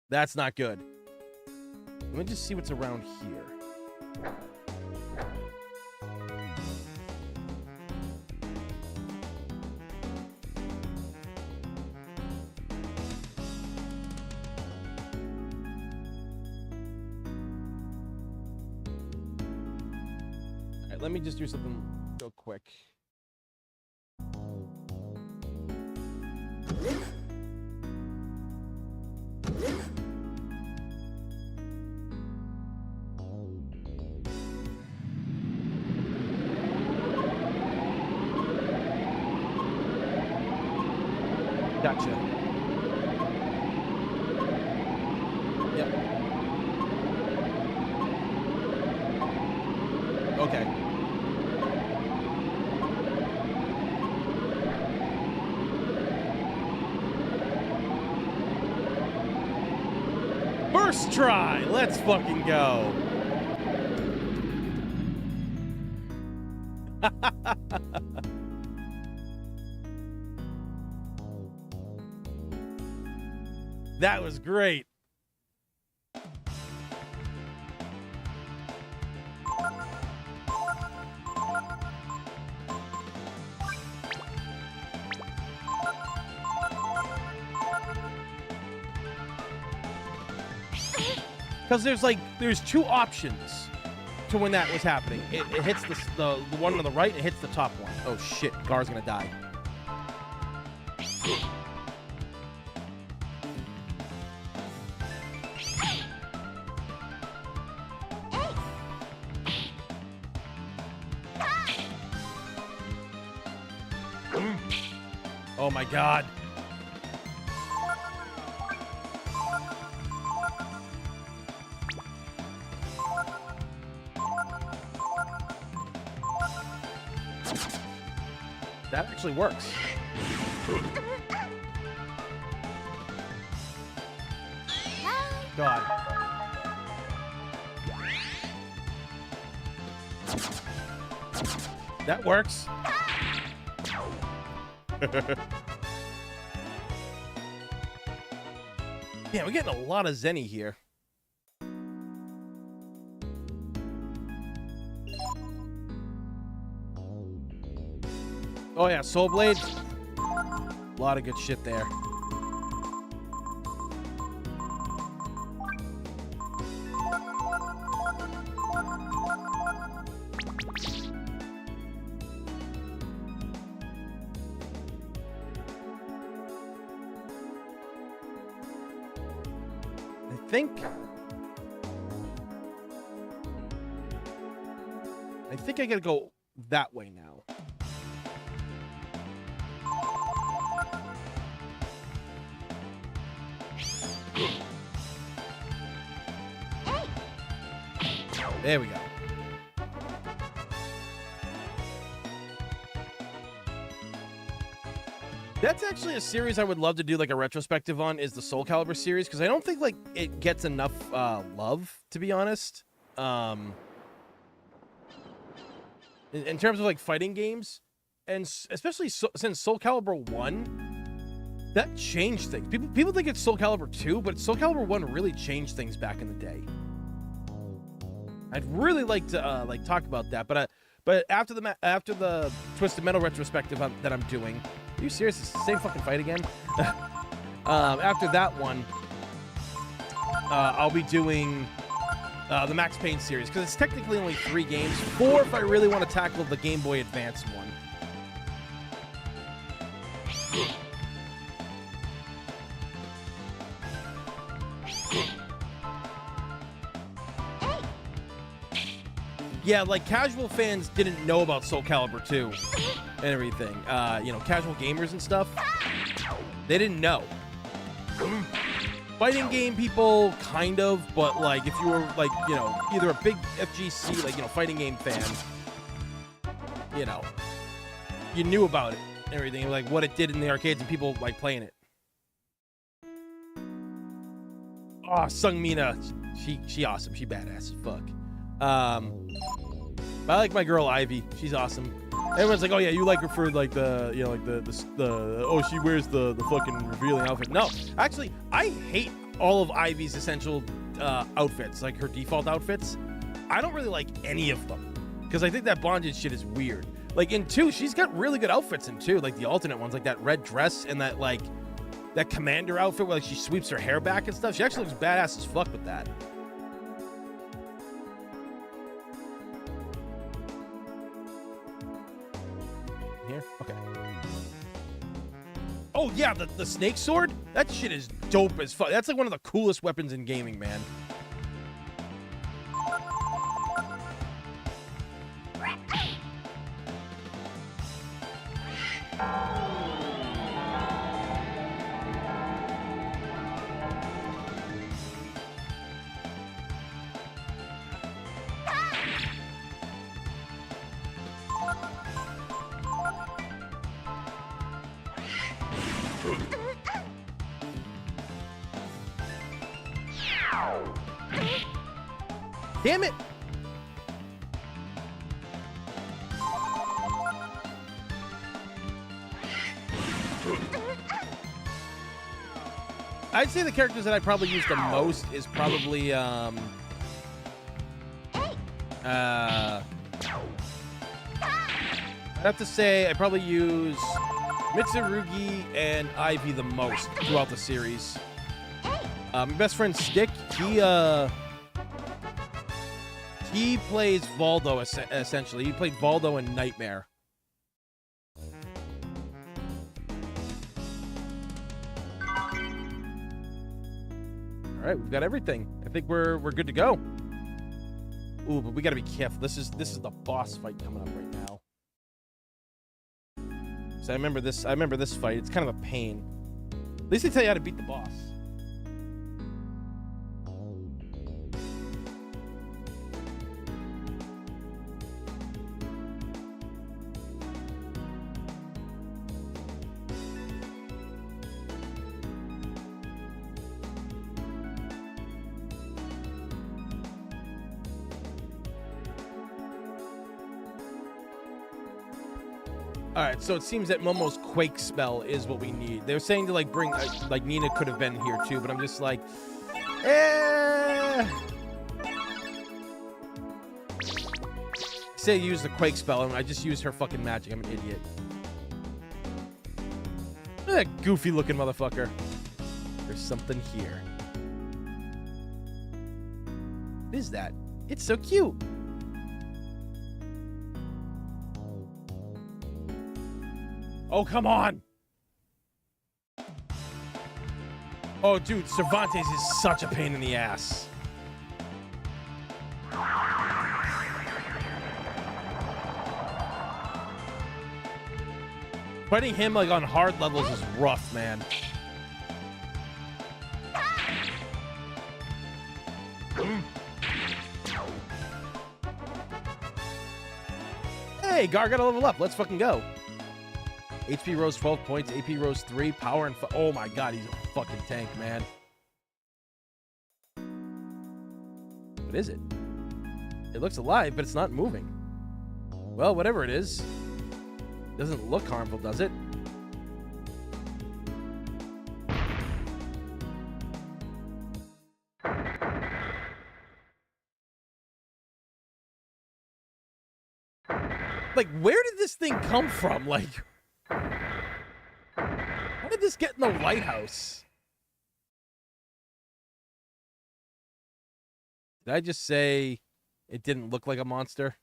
That's not good. Let me just see what's around here. Let me just do something real quick. Gotcha. Yep. Okay. First try. Let's fucking go. That was great. Because there's two options to when that was happening. It hits the one on the right, and it hits the top one. Oh shit, Gar's gonna die. Oh my god. That actually works. God. That works. Yeah, we're getting a lot of Zenny here. Oh yeah, Soul Blade. A lot of good shit there. I think I gotta go that way now. There we go. That's actually a series I would love to do like a retrospective on, is the Soul Calibur series, because I don't think like it gets enough love, to be honest. In terms of like fighting games, and especially since Soul Calibur 1, that changed things. People think it's Soul Calibur 2, but Soul Calibur 1 really changed things back in the day. I'd really like to like talk about that, but after the Twisted Metal retrospective that I'm doing. Are you serious? It's the same fucking fight again? After that one, I'll be doing the Max Payne series, because it's technically only 3 games. 4 if I really want to tackle the Game Boy Advance one. Yeah, like casual fans didn't know about Soul Calibur 2 and everything. You know, casual gamers and stuff, they didn't know. Fighting game people, kind of, but like if you were like, you know, either a big FGC, like, you know, fighting game fan, you know, you knew about it and everything, like what it did in the arcades and people like playing it. Oh, Sung Mina, she awesome. She badass as fuck. I like my girl Ivy. She's awesome. Everyone's like, oh yeah, you like her for like the, you know, like the oh, she wears the fucking revealing outfit. No, actually, I hate all of Ivy's essential outfits, like her default outfits. I don't really like any of them, because I think that bondage shit is weird. Like in 2, she's got really good outfits in 2, like the alternate ones, like that red dress and that like that commander outfit where like she sweeps her hair back and stuff. She actually looks badass as fuck with that. Here? Okay. Oh yeah, the snake sword? That shit is dope as fuck. That's like one of the coolest weapons in gaming, man. Damn it! I'd say the characters that I probably use the most is probably I'd have to say I probably use Mitsurugi and Ivy the most throughout the series. My best friend Stick, he plays Valdo, essentially. He played Valdo in Nightmare. All right, we've got everything. I think we're good to go. Ooh, but we gotta be careful. This is the boss fight coming up right now. So I remember this fight. It's kind of a pain. At least they tell you how to beat the boss. All right, so it seems that Momo's Quake spell is what we need. They're saying to like bring, like Nina could have been here too, but I'm just like, Say use the Quake spell, and I just use her fucking magic. I'm an idiot. Look at that goofy-looking motherfucker. There's something here. What is that? It's so cute. Oh, come on. Oh, dude, Cervantes is such a pain in the ass. Fighting him like on hard levels is rough, man. Hey, Gar got a level up. Let's fucking go. HP rose 12 points. AP rose 3. Power and... Oh my god, he's a fucking tank, man. What is it? It looks alive, but it's not moving. Well, whatever it is. Doesn't look harmful, does it? Like, where did this thing come from? Like, how did this get in the lighthouse? Did I just say it didn't look like a monster?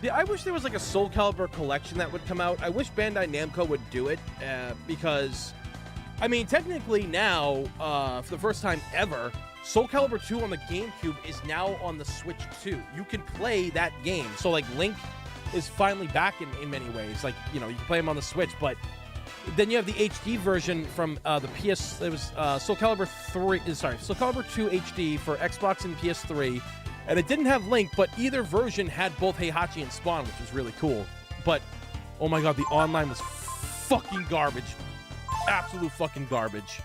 Yeah, I wish there was like a Soul Calibur collection that would come out. I wish Bandai Namco would do it because, I mean, technically now, for the first time ever, Soul Calibur 2 on the GameCube is now on the Switch too. You can play that game. So like Link is finally back in many ways. Like, you know, you can play him on the Switch, but then you have the HD version from the PS. It was Soul Calibur 2 HD for Xbox and PS3. And it didn't have Link, but either version had both Heihachi and Spawn, which was really cool. But, oh my god, the online was fucking garbage. Absolute fucking garbage.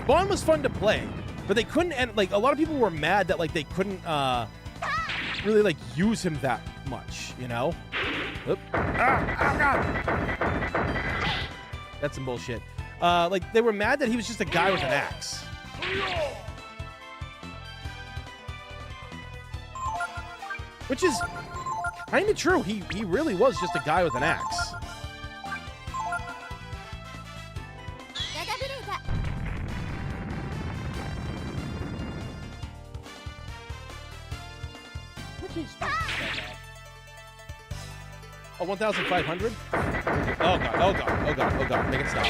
Spawn was fun to play, but they couldn't, and like a lot of people were mad that like they couldn't really like use him that much, you know? Oop. Ah, oh god! That's some bullshit. Like they were mad that he was just a guy with an axe. Which is kind of true. He really was just a guy with an axe. Oh, 1,500? Oh god, oh god, oh god, oh god, make it stop.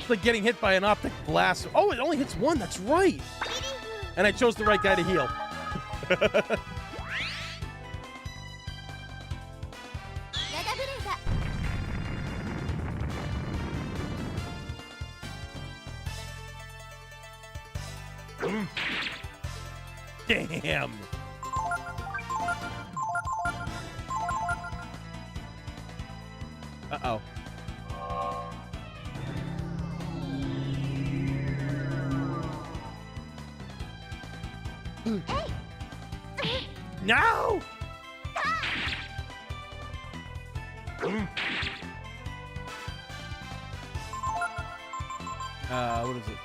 Like getting hit by an optic blast. Oh, it only hits one. That's right. And I chose the right guy to heal. Damn. Uh-oh. No! What is it?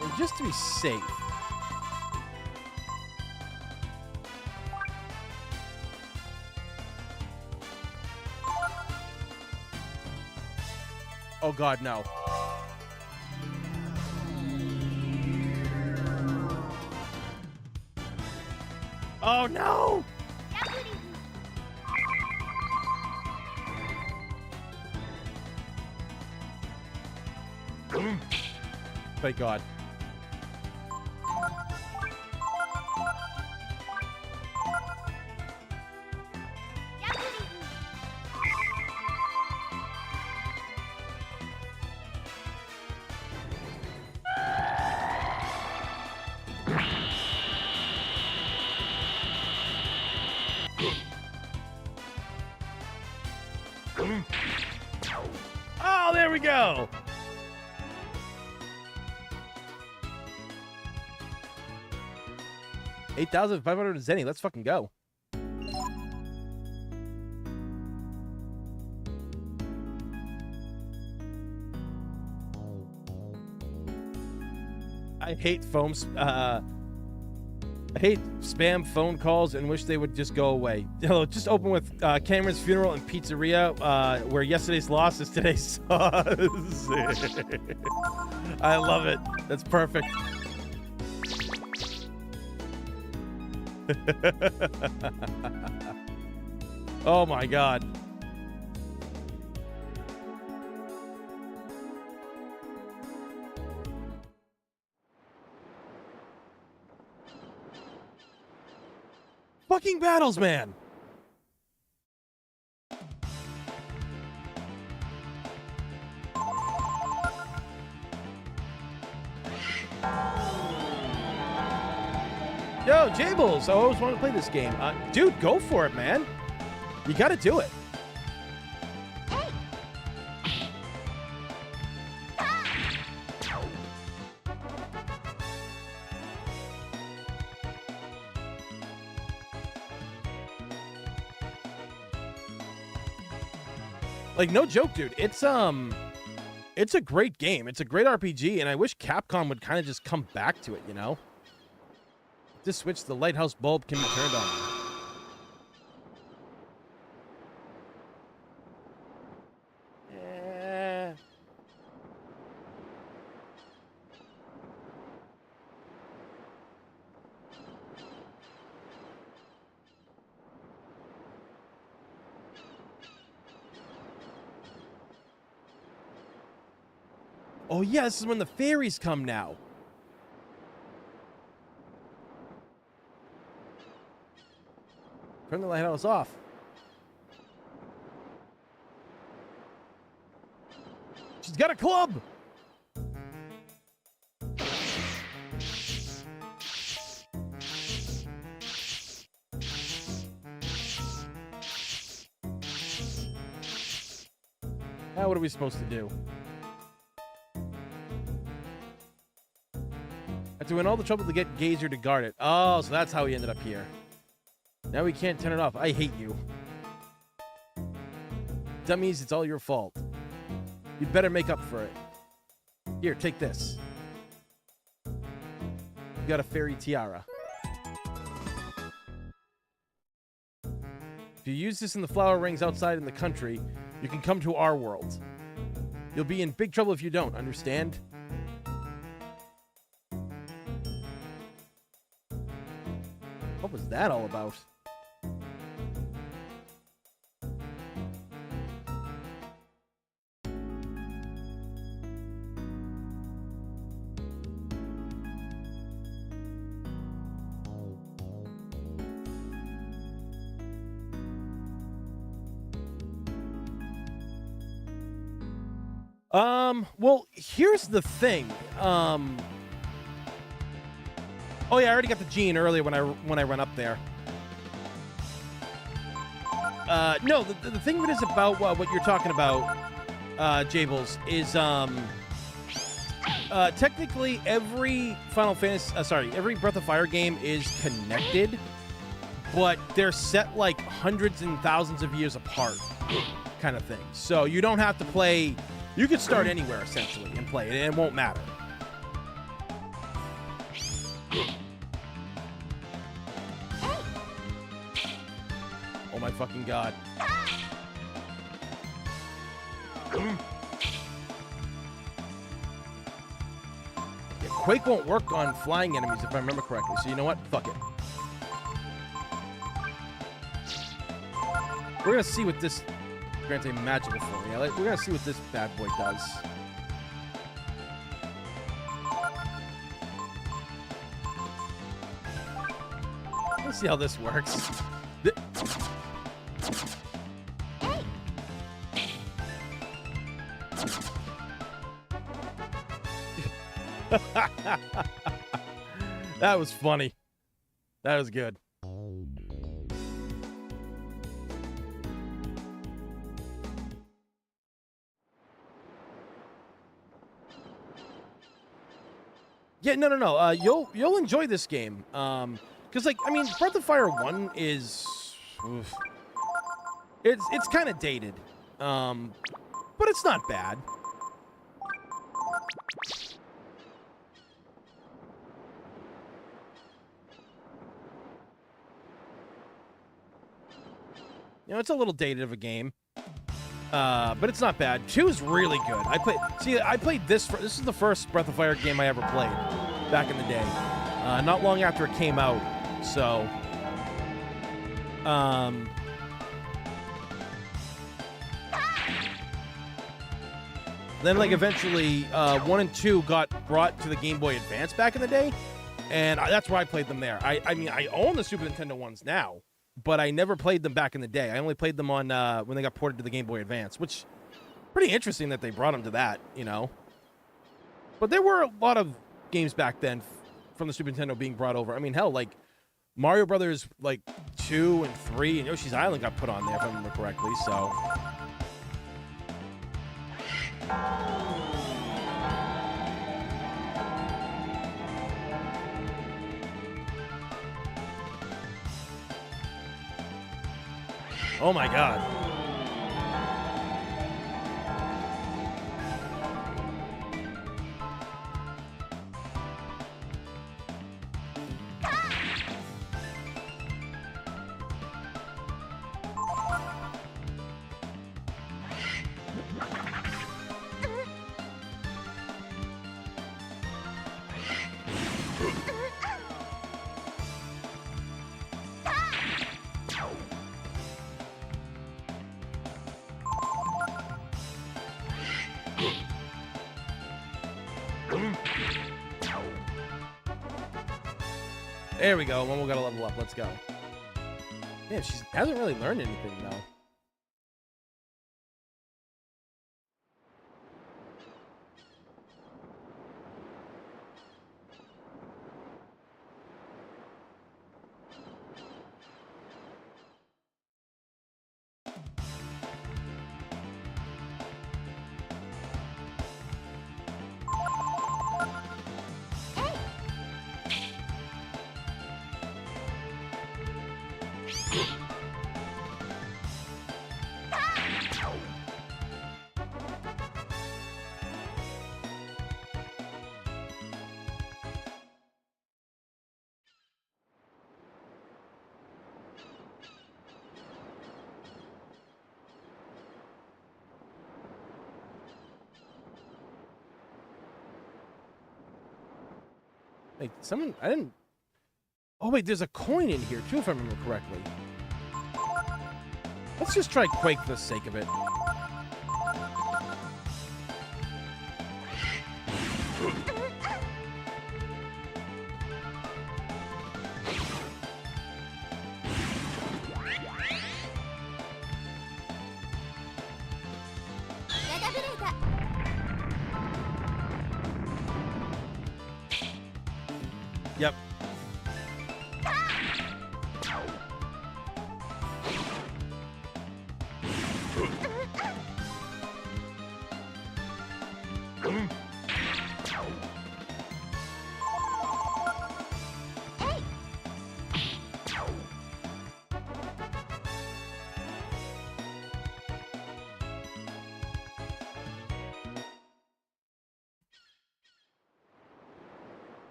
Well, just to be safe. Oh god, no. Oh no! Thank God. Oh, there we go. $8,500 Zenny. Let's fucking go. I hate I hate spam phone calls and wish they would just go away. Hello, just open with Cameron's funeral and pizzeria, where yesterday's loss is today's sauce. I love it. That's perfect. Oh my God. Fucking battles, man. Yo, Jables, I always wanted to play this game. Dude, go for it, man. You gotta do it. Like, no joke, dude. It's a great game. It's a great RPG, and I wish Capcom would kind of just come back to it, you know? This switch, the lighthouse bulb can be turned on. Oh, yeah, this is when the fairies come now. Turn the lighthouse off. She's got a club! Now what are we supposed to do? After went all the trouble to get Gazer to guard it. Oh, so that's how he ended up here. Now we can't turn it off. I hate you. Dummies, it's all your fault. You'd better make up for it. Here, take this. You got a fairy tiara. If you use this in the flower rings outside in the country, you can come to our world. You'll be in big trouble if you don't, understand? What was that all about? Well, here's the thing. Oh yeah, I already got the gene earlier when I run up there. No, the thing that is about what you're talking about, Jables, is technically every Final Fantasy, every Breath of Fire game is connected, but they're set like hundreds and thousands of years apart, kind of thing. So you don't have to play. You could start anywhere essentially and play it, and it won't matter. Oh my fucking God. Yeah, Quake won't work on flying enemies if I remember correctly, so you know what? Fuck it. We're gonna see what this grants a magical form. Yeah, we're gonna see what this bad boy does. Let's see how this works. That was funny. That was good. Yeah, no. You'll enjoy this game. Because like, I mean, Breath of Fire 1 is, it's kind of dated, but it's not bad. You know, it's a little dated of a game, but it's not bad. 2 is really good. I played this. This is the first Breath of Fire game I ever played back in the day. Not long after it came out. So, then like eventually, 1 and 2 got brought to the Game Boy Advance back in the day, and that's where I played them there. I mean, I own the Super Nintendo ones now, but I never played them back in the day. I only played them on when they got ported to the Game Boy Advance, which pretty interesting that they brought them to that, you know. But there were a lot of games back then from the Super Nintendo being brought over. I mean, hell, like Mario Brothers like 2 and 3 and Yoshi's Island got put on there if I remember correctly. So. Oh my God. There we go. One more got to level up. Let's go. Yeah, she hasn't really learned anything, though. Wait, someone, I didn't... Oh, wait, there's a coin in here, too, if I remember correctly. Let's just try Quake for the sake of it. Yep.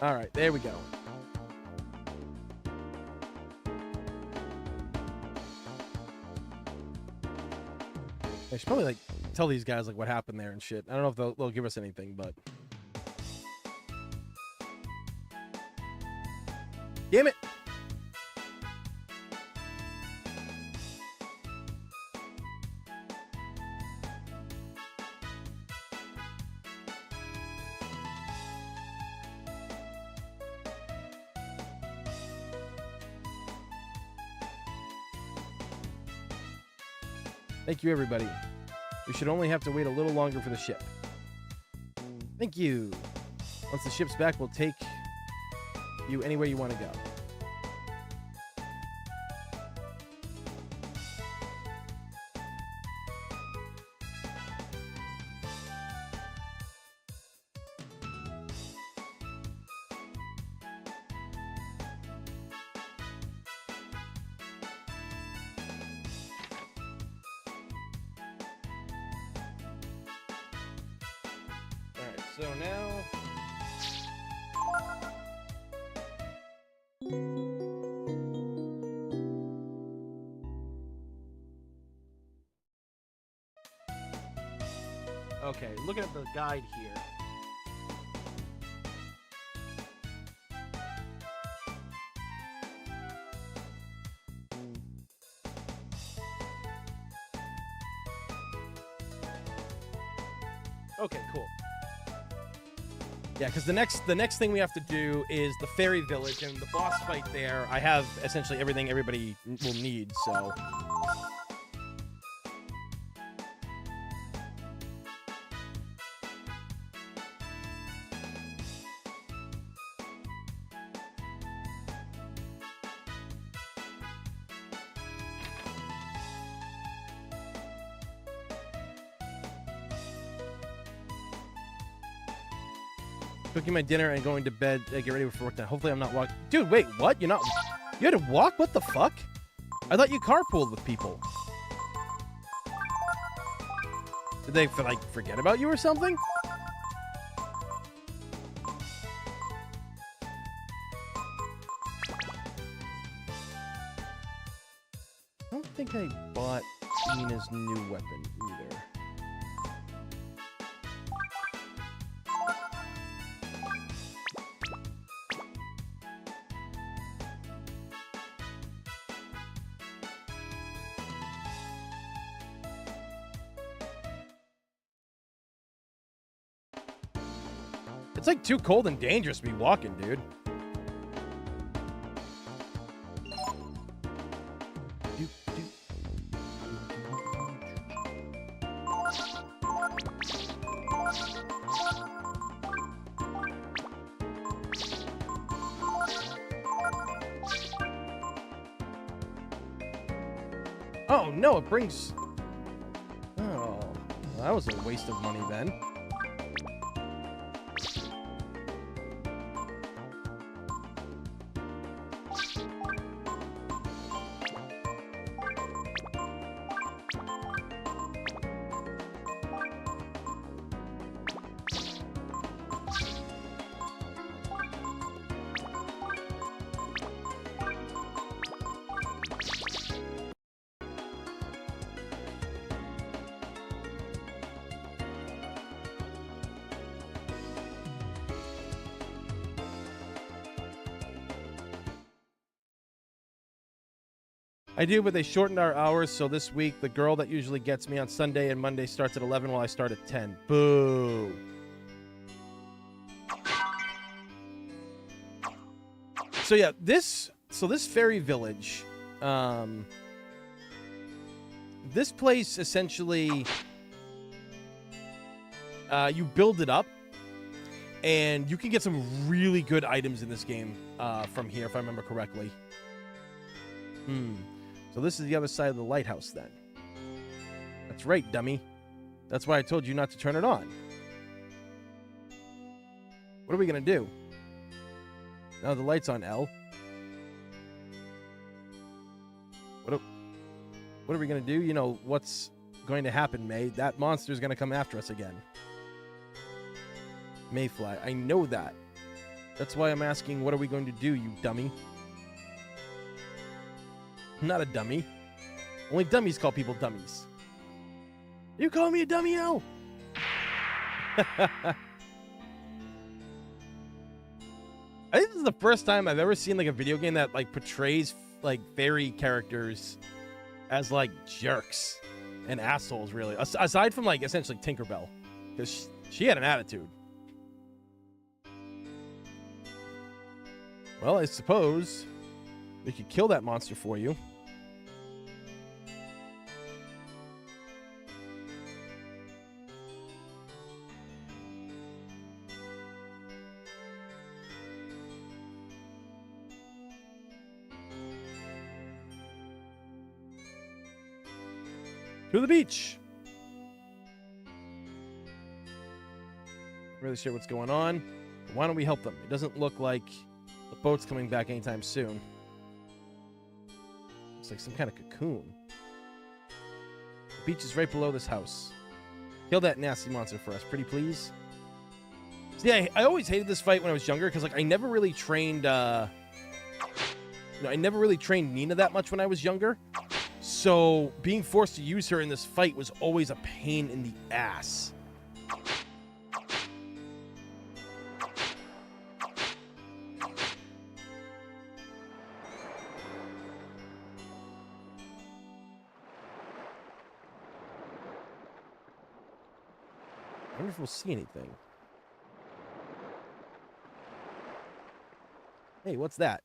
All right, there we go. I should probably, like, tell these guys, like, what happened there and shit. I don't know if they'll give us anything, but... Damn it! Thank you, everybody. We should only have to wait a little longer for the ship. Thank you. Once the ship's back, we'll take you anywhere you want to go. So now... Okay, looking at the guide here. Okay, cool. Yeah, because the next thing we have to do is the fairy village, and the boss fight there. I have essentially everything everybody will need, so. Cooking my dinner and going to bed. Get ready for work now. Hopefully I'm not walking. Dude, wait, what? You're not... You had to walk? What the fuck? I thought you carpooled with people. Did they, like, forget about you or something? I don't think I bought Nina's new weapon either. It's like too cold and dangerous to be walking, dude. Oh, no, it brings... Oh, well, that was a waste of money then. I do, but they shortened our hours, so this week the girl that usually gets me on Sunday and Monday starts at 11 while I start at 10. Boo. So yeah, this fairy village, this place essentially, you build it up, and you can get some really good items in this game from here, if I remember correctly. So this is the other side of the lighthouse, then. That's right, dummy. That's why I told you not to turn it on. What are we going to do? Now the light's on, L. What are we going to do? You know, what's going to happen, May? That monster's going to come after us again. Mayfly. I know that. That's why I'm asking, what are we going to do, you dummy? I'm not a dummy. Only dummies call people dummies. You call me a dummy, Al? I think this is the first time I've ever seen like a video game that like portrays like fairy characters as like jerks and assholes, really. Aside from like essentially Tinkerbell, because she had an attitude. Well, I suppose we could kill that monster for you. To the beach. Not really sure what's going on. But why don't we help them? It doesn't look like the boat's coming back anytime soon. Looks like some kind of cocoon. The beach is right below this house. Kill that nasty monster for us, pretty please. See, I always hated this fight when I was younger because like I never really trained I never really trained Nina that much when I was younger. So being forced to use her in this fight was always a pain in the ass. I wonder if we'll see anything. Hey, what's that?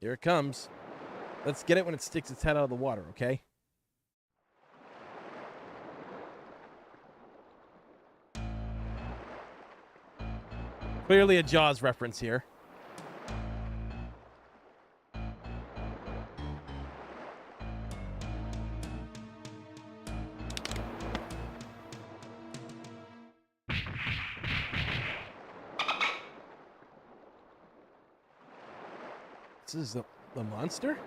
Here it comes. Let's get it when it sticks its head out of the water, okay? Clearly a Jaws reference here. This is the monster?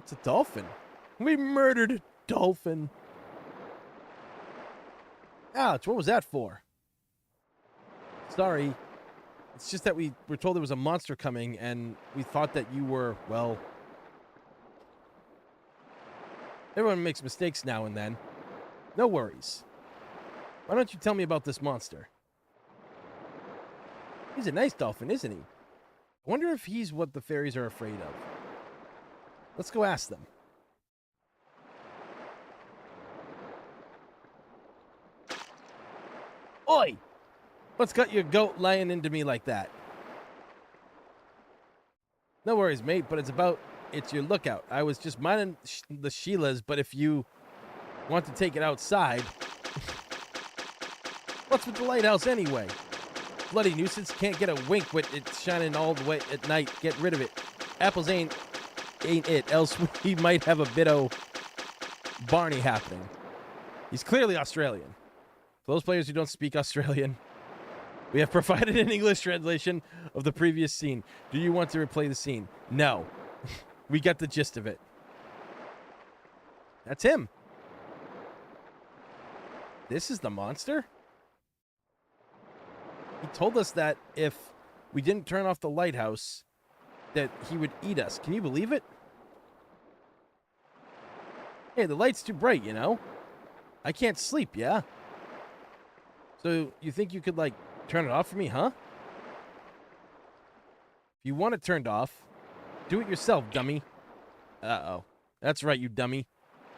It's a dolphin. We murdered a dolphin. Ouch, what was that for? Sorry. It's just that we were told there was a monster coming, and we thought that you were, well... Everyone makes mistakes now and then. No worries. Why don't you tell me about this monster? He's a nice dolphin, isn't he? I wonder if he's what the fairies are afraid of. Let's go ask them. Oi! What's got your goat lying into me like that? No worries, mate, but it's your lookout. I was just minding the Sheilas, but if you want to take it outside... What's with the lighthouse anyway? Bloody nuisance, can't get a wink with it shining all the way at night. Get rid of it. Apples ain't it, else we might have a bit of Barney happening. He's clearly Australian. For those players who don't speak Australian, we have provided an English translation of the previous scene. Do you want to replay the scene? No. We got the gist of it. That's him. This is the monster? He told us that if we didn't turn off the lighthouse, that he would eat us. Can you believe it? Hey, the light's too bright, you know? I can't sleep, yeah? So you think you could, like, turn it off for me, huh? If you want it turned off, do it yourself, dummy. Uh-oh. That's right, you dummy.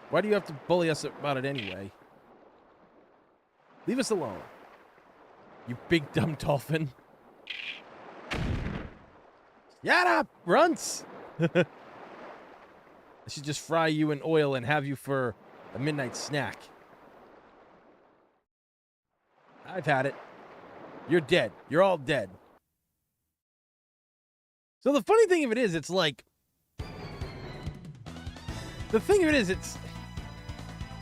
Why do you have to bully us about it anyway? Leave us alone. You big dumb dolphin. Shut up, runts! I should just fry you in oil and have you for a midnight snack. I've had it. You're dead. You're all dead. So the funny thing of it is, it's like... The thing of it is, it's...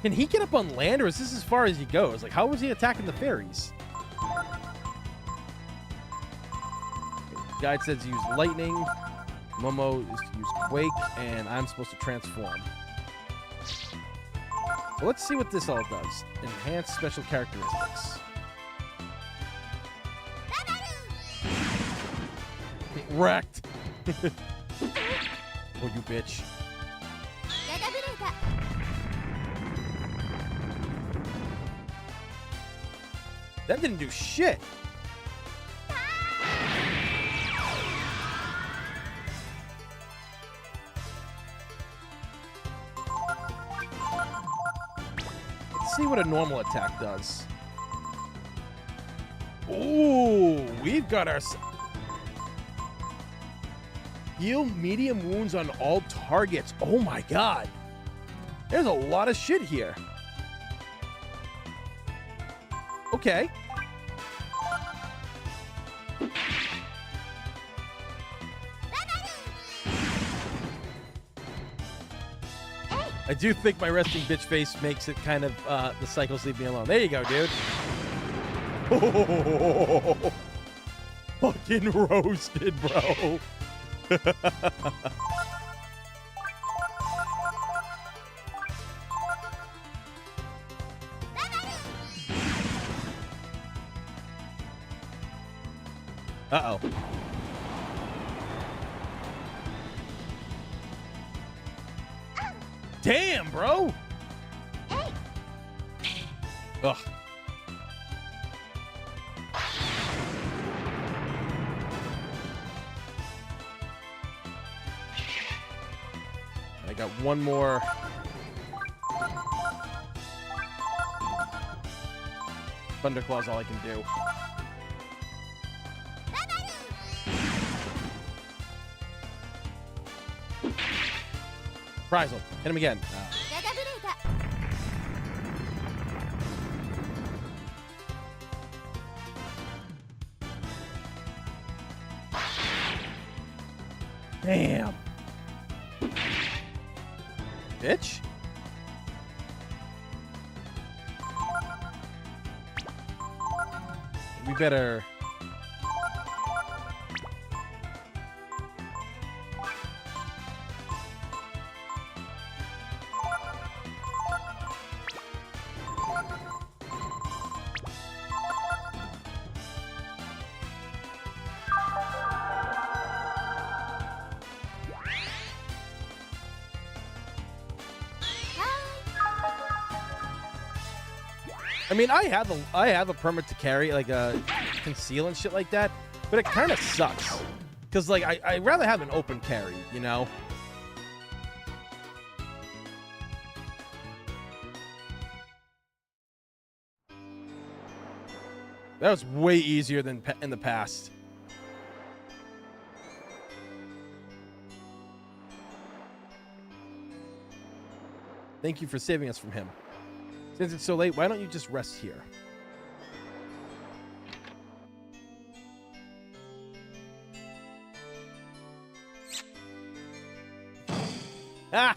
Can he get up on land, or is this as far as he goes? Like, how was he attacking the fairies? Guide says use lightning. Momo is to use quake, and I'm supposed to transform. So let's see what this all does. Enhance special characteristics. Wrecked. Oh, you bitch. That didn't do shit. Let's see what a normal attack does. Ooh, we've got our... Heal medium wounds on all targets. Oh my god. There's a lot of shit here. Okay. I do think my resting bitch face makes it kind of, the cycles leave me alone. There you go, dude. Oh, fucking roasted, bro. Uh-oh. Damn, bro. Ugh. I got one more. Thunderclaw's all I can do. Prizel. Hit him again. Damn. Bitch. We better... I mean, I have a permit to carry, like a conceal and shit like that, but it kind of sucks. Because, like, I'd rather have an open carry, you know? That was way easier than in the past. Thank you for saving us from him. Since it's so late, why don't you just rest here? Ah!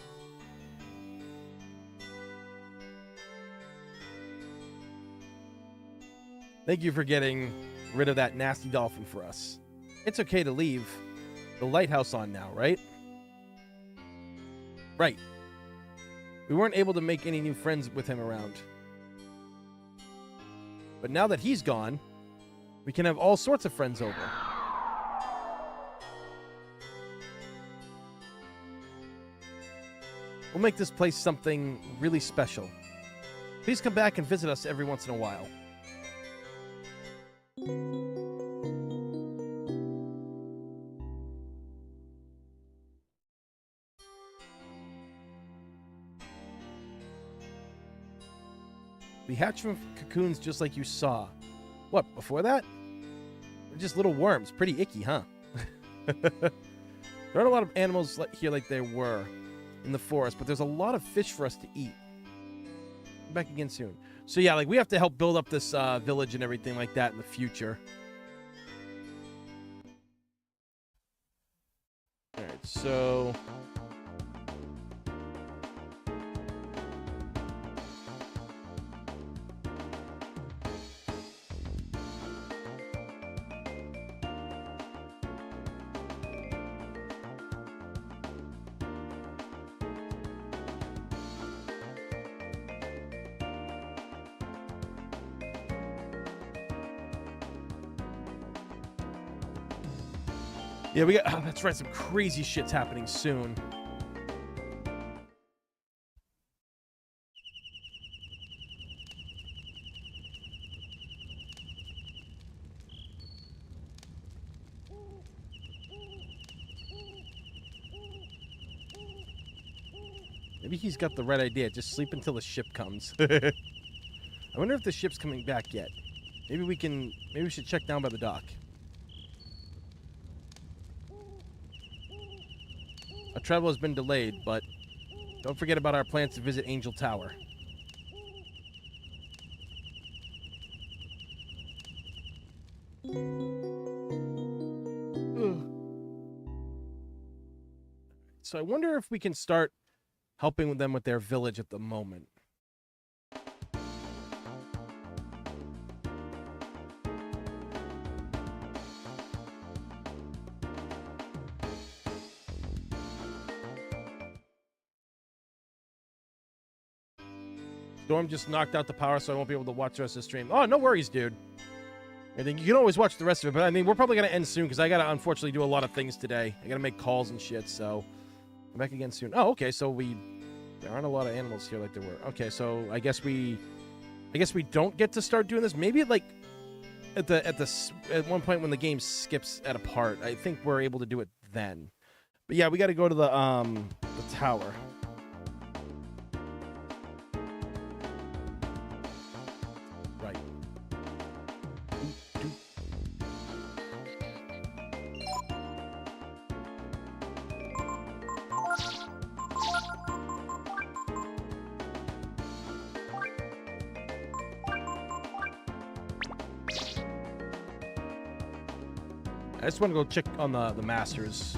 Thank you for getting rid of that nasty dolphin for us. It's okay to leave the lighthouse on now, right? Right. We weren't able to make any new friends with him around. But now that he's gone, we can have all sorts of friends over. We'll make this place something really special. Please come back and visit us every once in a while. We hatch from cocoons just like you saw. What, before that? They're just little worms. Pretty icky, huh? There aren't a lot of animals here like there were in the forest, but there's a lot of fish for us to eat. Come back again soon. So yeah, like we have to help build up this village and everything like that in the future. Alright, so... Yeah, we got. Oh, that's right. Some crazy shit's happening soon. Maybe he's got the right idea. Just sleep until the ship comes. I wonder if the ship's coming back yet. Maybe we can. Maybe we should check down by the dock. Our travel has been delayed, but don't forget about our plans to visit Angel Tower. Ugh. So I wonder if we can start helping them with their village at the moment. Storm just knocked out the power, so I won't be able to watch the rest of the stream. Oh, no worries, dude. I think you can always watch the rest of it, but I mean, we're probably going to end soon because I got to unfortunately do a lot of things today. I got to make calls and shit, so I'm back again soon. Oh, okay, so there aren't a lot of animals here like there were. Okay, so I guess we don't get to start doing this. Maybe like at one point when the game skips at a part, I think we're able to do it then. But yeah, we got to go to the tower. Right. I just want to go check on the masters.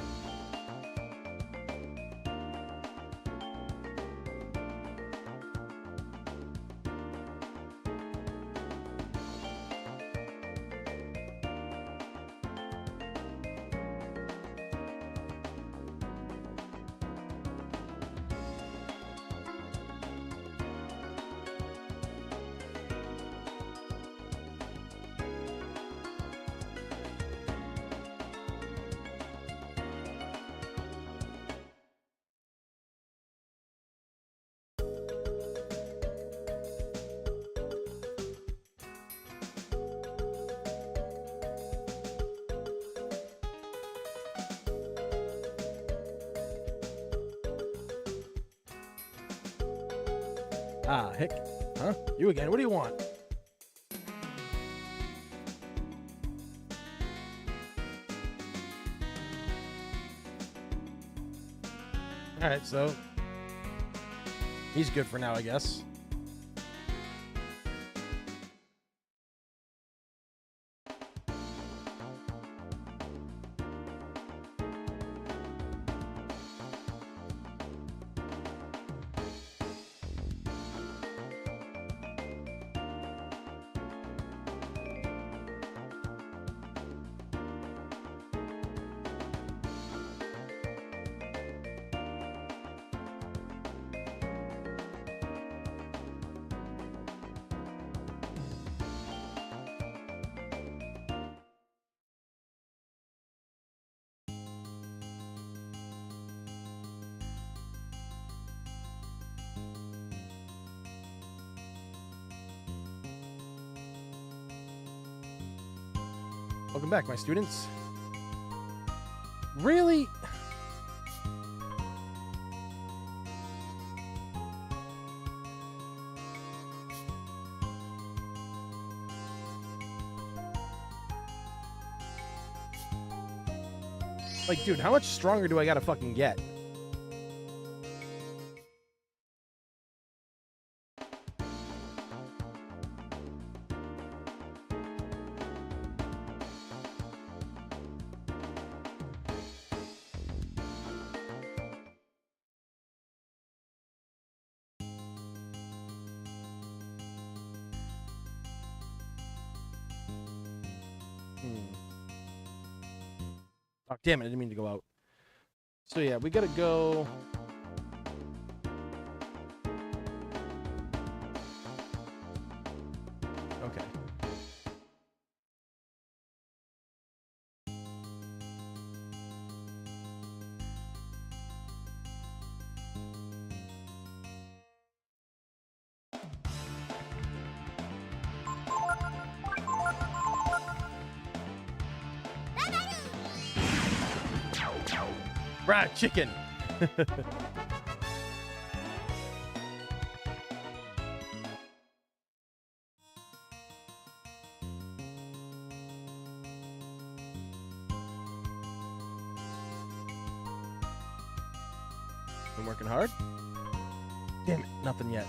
Ah, heck. Huh? You again. What do you want? Alright, so he's good for now, I guess. Welcome back, my students. Really? Like, dude, how much stronger do I gotta fucking get? Oh, damn it, I didn't mean to go out. So yeah, we gotta go. Okay. Brad, chicken. Been working hard? Damn it, nothing yet.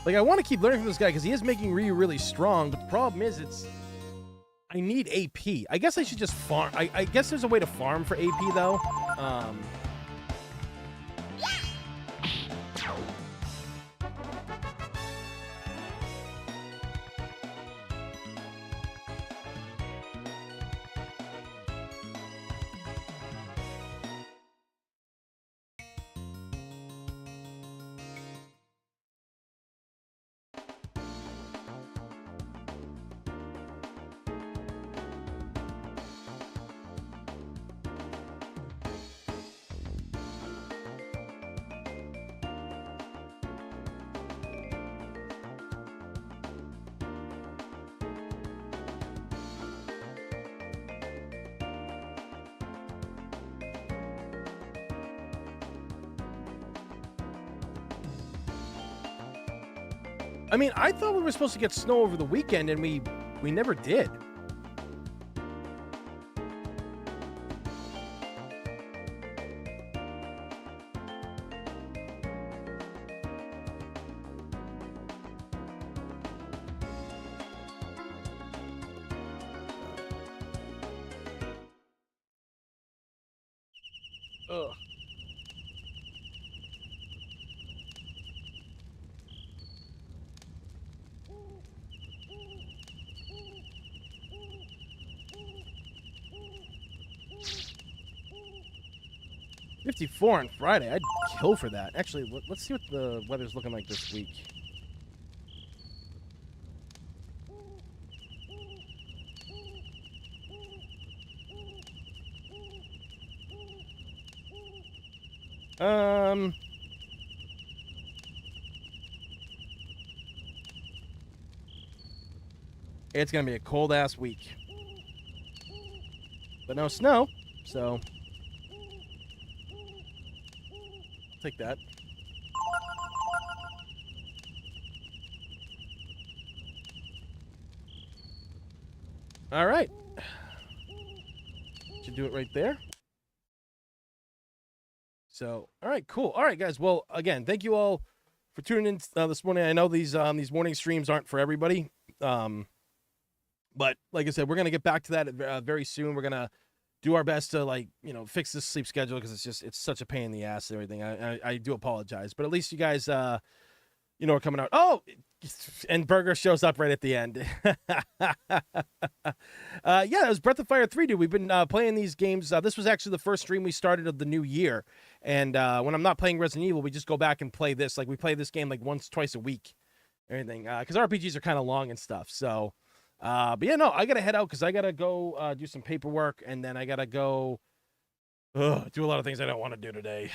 Like, I want to keep learning from this guy because he is making Ryu really strong, but the problem is I need AP. I guess I should just farm. I guess there's a way to farm for AP, though. I mean, I thought we were supposed to get snow over the weekend, and we never did. Ugh. $54 on Friday. I'd kill for that. Actually, let's see what the weather's looking like this week. It's gonna be a cold ass week, but no snow, so I'll take that. All right, should do it right there. So, all right, cool. All right, guys. Well, again, thank you all for tuning in this morning. I know these morning streams aren't for everybody, but like I said, we're gonna get back to that very soon. We're gonna do our best to fix this sleep schedule because it's such a pain in the ass and everything. I do apologize, but at least you guys are coming out. Oh, and Burger shows up right at the end. Yeah, it was Breath of Fire 3, dude. We've been playing these games. This was actually the first stream we started of the new year. And when I'm not playing Resident Evil, we just go back and play this. Like, we play this game like once, twice a week. Everything. Because RPGs are kind of long and stuff. So, but yeah, no, I got to head out because I got to go do some paperwork. And then I got to go do a lot of things I don't want to do today.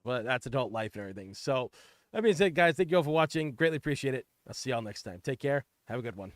But that's adult life and everything. So, that being said, guys, thank you all for watching. Greatly appreciate it. I'll see y'all next time. Take care. Have a good one.